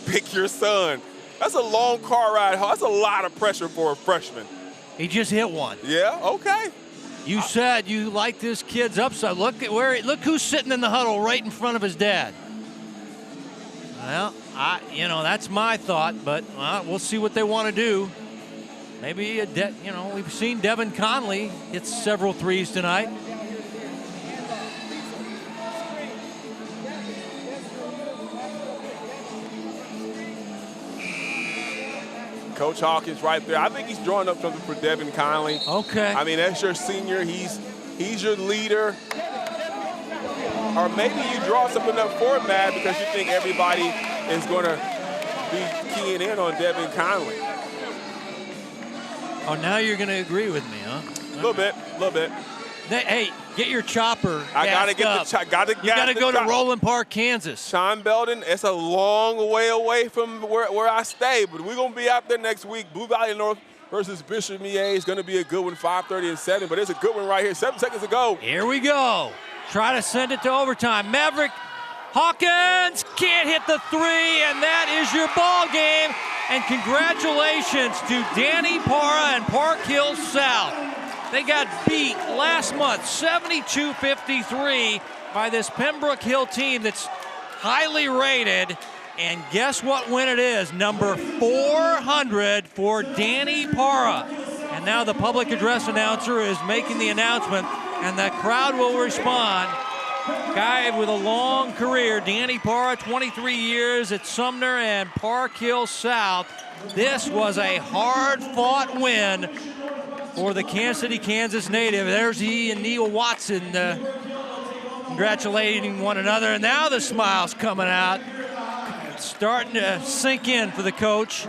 pick your son. That's a long car ride. That's a lot of pressure for a freshman. He just hit one. Yeah, okay. You said you like this kid's upside. Look who's sitting in the huddle right in front of his dad. Well, that's my thought, but we'll see what they want to do. Maybe we've seen Devin Conley hit several threes tonight. Coach Hawkins right there. I think he's drawing up something for Devin Conley. Okay. I mean, that's your senior. He's your leader. Or maybe you draw something up for Matt because you think everybody is going to be keying in on Devin Conley. Oh, now you're going to agree with me, huh? A little bit. Hey, get your chopper. I got to get the chopper. You got to go to Roland Park, Kansas. Sean Belden, it's a long way away from where I stay, but we're going to be out there next week. Blue Valley North versus Bishop Mier is going to be a good one, 5:30 and 7, but it's a good one right here. 7 seconds to go. Here we go. Try to send it to overtime. Maverick Hawkins can't hit the three, and that is your ball game. And congratulations to Danny Parra and Park Hill South. They got beat last month, 72-53, by this Pembroke Hill team that's highly rated. And guess what win it is? Number 400 for Danny Parra. And now the public address announcer is making the announcement, and the crowd will respond. Guy with a long career, Danny Parra, 23 years at Sumner and Park Hill South. This was a hard-fought win for the Kansas City, Kansas native. There's he and Neil Watson congratulating one another. And now the smile's coming out. It's starting to sink in for the coach.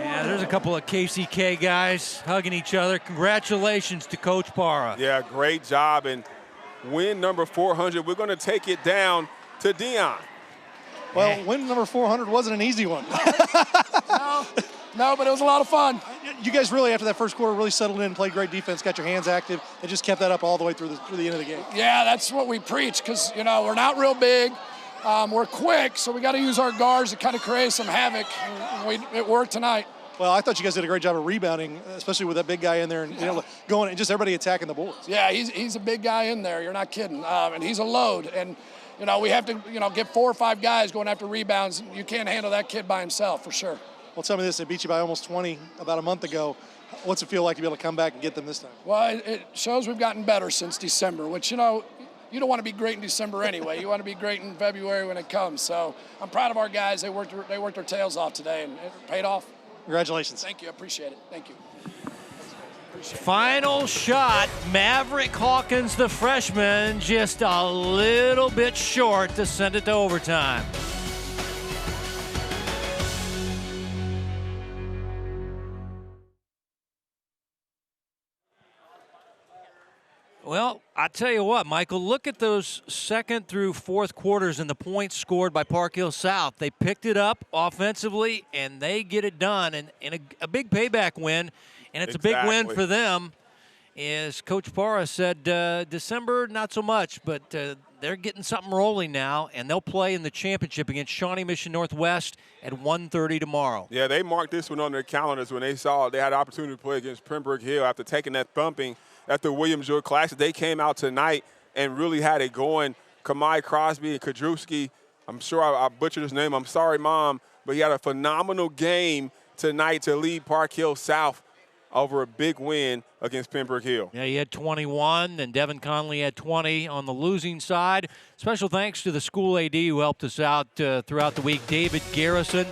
Yeah, there's a couple of KCK guys hugging each other. Congratulations to Coach Parra. Yeah, great job. And win number 400, we're going to take it down to Dion. Well, win number 400 wasn't an easy one. No, but it was a lot of fun. You guys really, after that first quarter, really settled in, played great defense, got your hands active, and just kept that up all the way through the end of the game. Yeah, that's what we preach because, we're not real big. We're quick, so we got to use our guards to kind of create some havoc. And it worked tonight. Well, I thought you guys did a great job of rebounding, especially with that big guy in there and going and just everybody attacking the boards. Yeah, he's a big guy in there. You're not kidding. And he's a load. And, we have to, get 4 or 5 guys going after rebounds. You can't handle that kid by himself, for sure. Well, tell me this. They beat you by almost 20 about a month ago. What's it feel like to be able to come back and get them this time? Well, it shows we've gotten better since December, which, you don't want to be great in December anyway. You want to be great in February when it comes. So I'm proud of our guys. They worked their tails off today, and it paid off. Congratulations. Thank you. I appreciate it. Thank you. Final shot, Maverick Hawkins, the freshman, just a little bit short to send it to overtime. Well, I tell you what, Michael, look at those second through fourth quarters and the points scored by Park Hill South. They picked it up offensively, and they get it done. And a big payback win, and it's a big win for them. As Coach Parra said, December, not so much, but they're getting something rolling now, and they'll play in the championship against Shawnee Mission Northwest at 1:30 tomorrow. Yeah, they marked this one on their calendars when they saw they had an opportunity to play against Pembroke Hill after taking that thumping at the Williams Joy Classic. They came out tonight and really had it going. Kamai Crosby and Kadrewski, I'm sure I butchered his name. I'm sorry, Mom, but he had a phenomenal game tonight to lead Park Hill South over a big win against Pembroke Hill. Yeah, he had 21, and Devin Conley had 20 on the losing side. Special thanks to the school AD who helped us out throughout the week, David Garrison.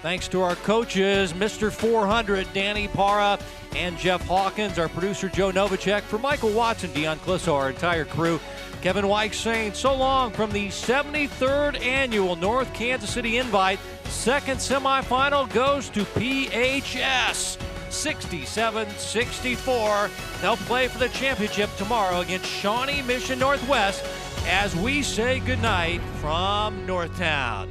Thanks to our coaches, Mr. 400, Danny Parra, and Jeff Hawkins, our producer, Joe Novacek. For Michael Watson, Dion Clisso, our entire crew, Kevin White saying so long from the 73rd Annual North Kansas City Invite. Second semifinal goes to PHS. 67-64. They'll play for the championship tomorrow against Shawnee Mission Northwest as we say goodnight from Northtown.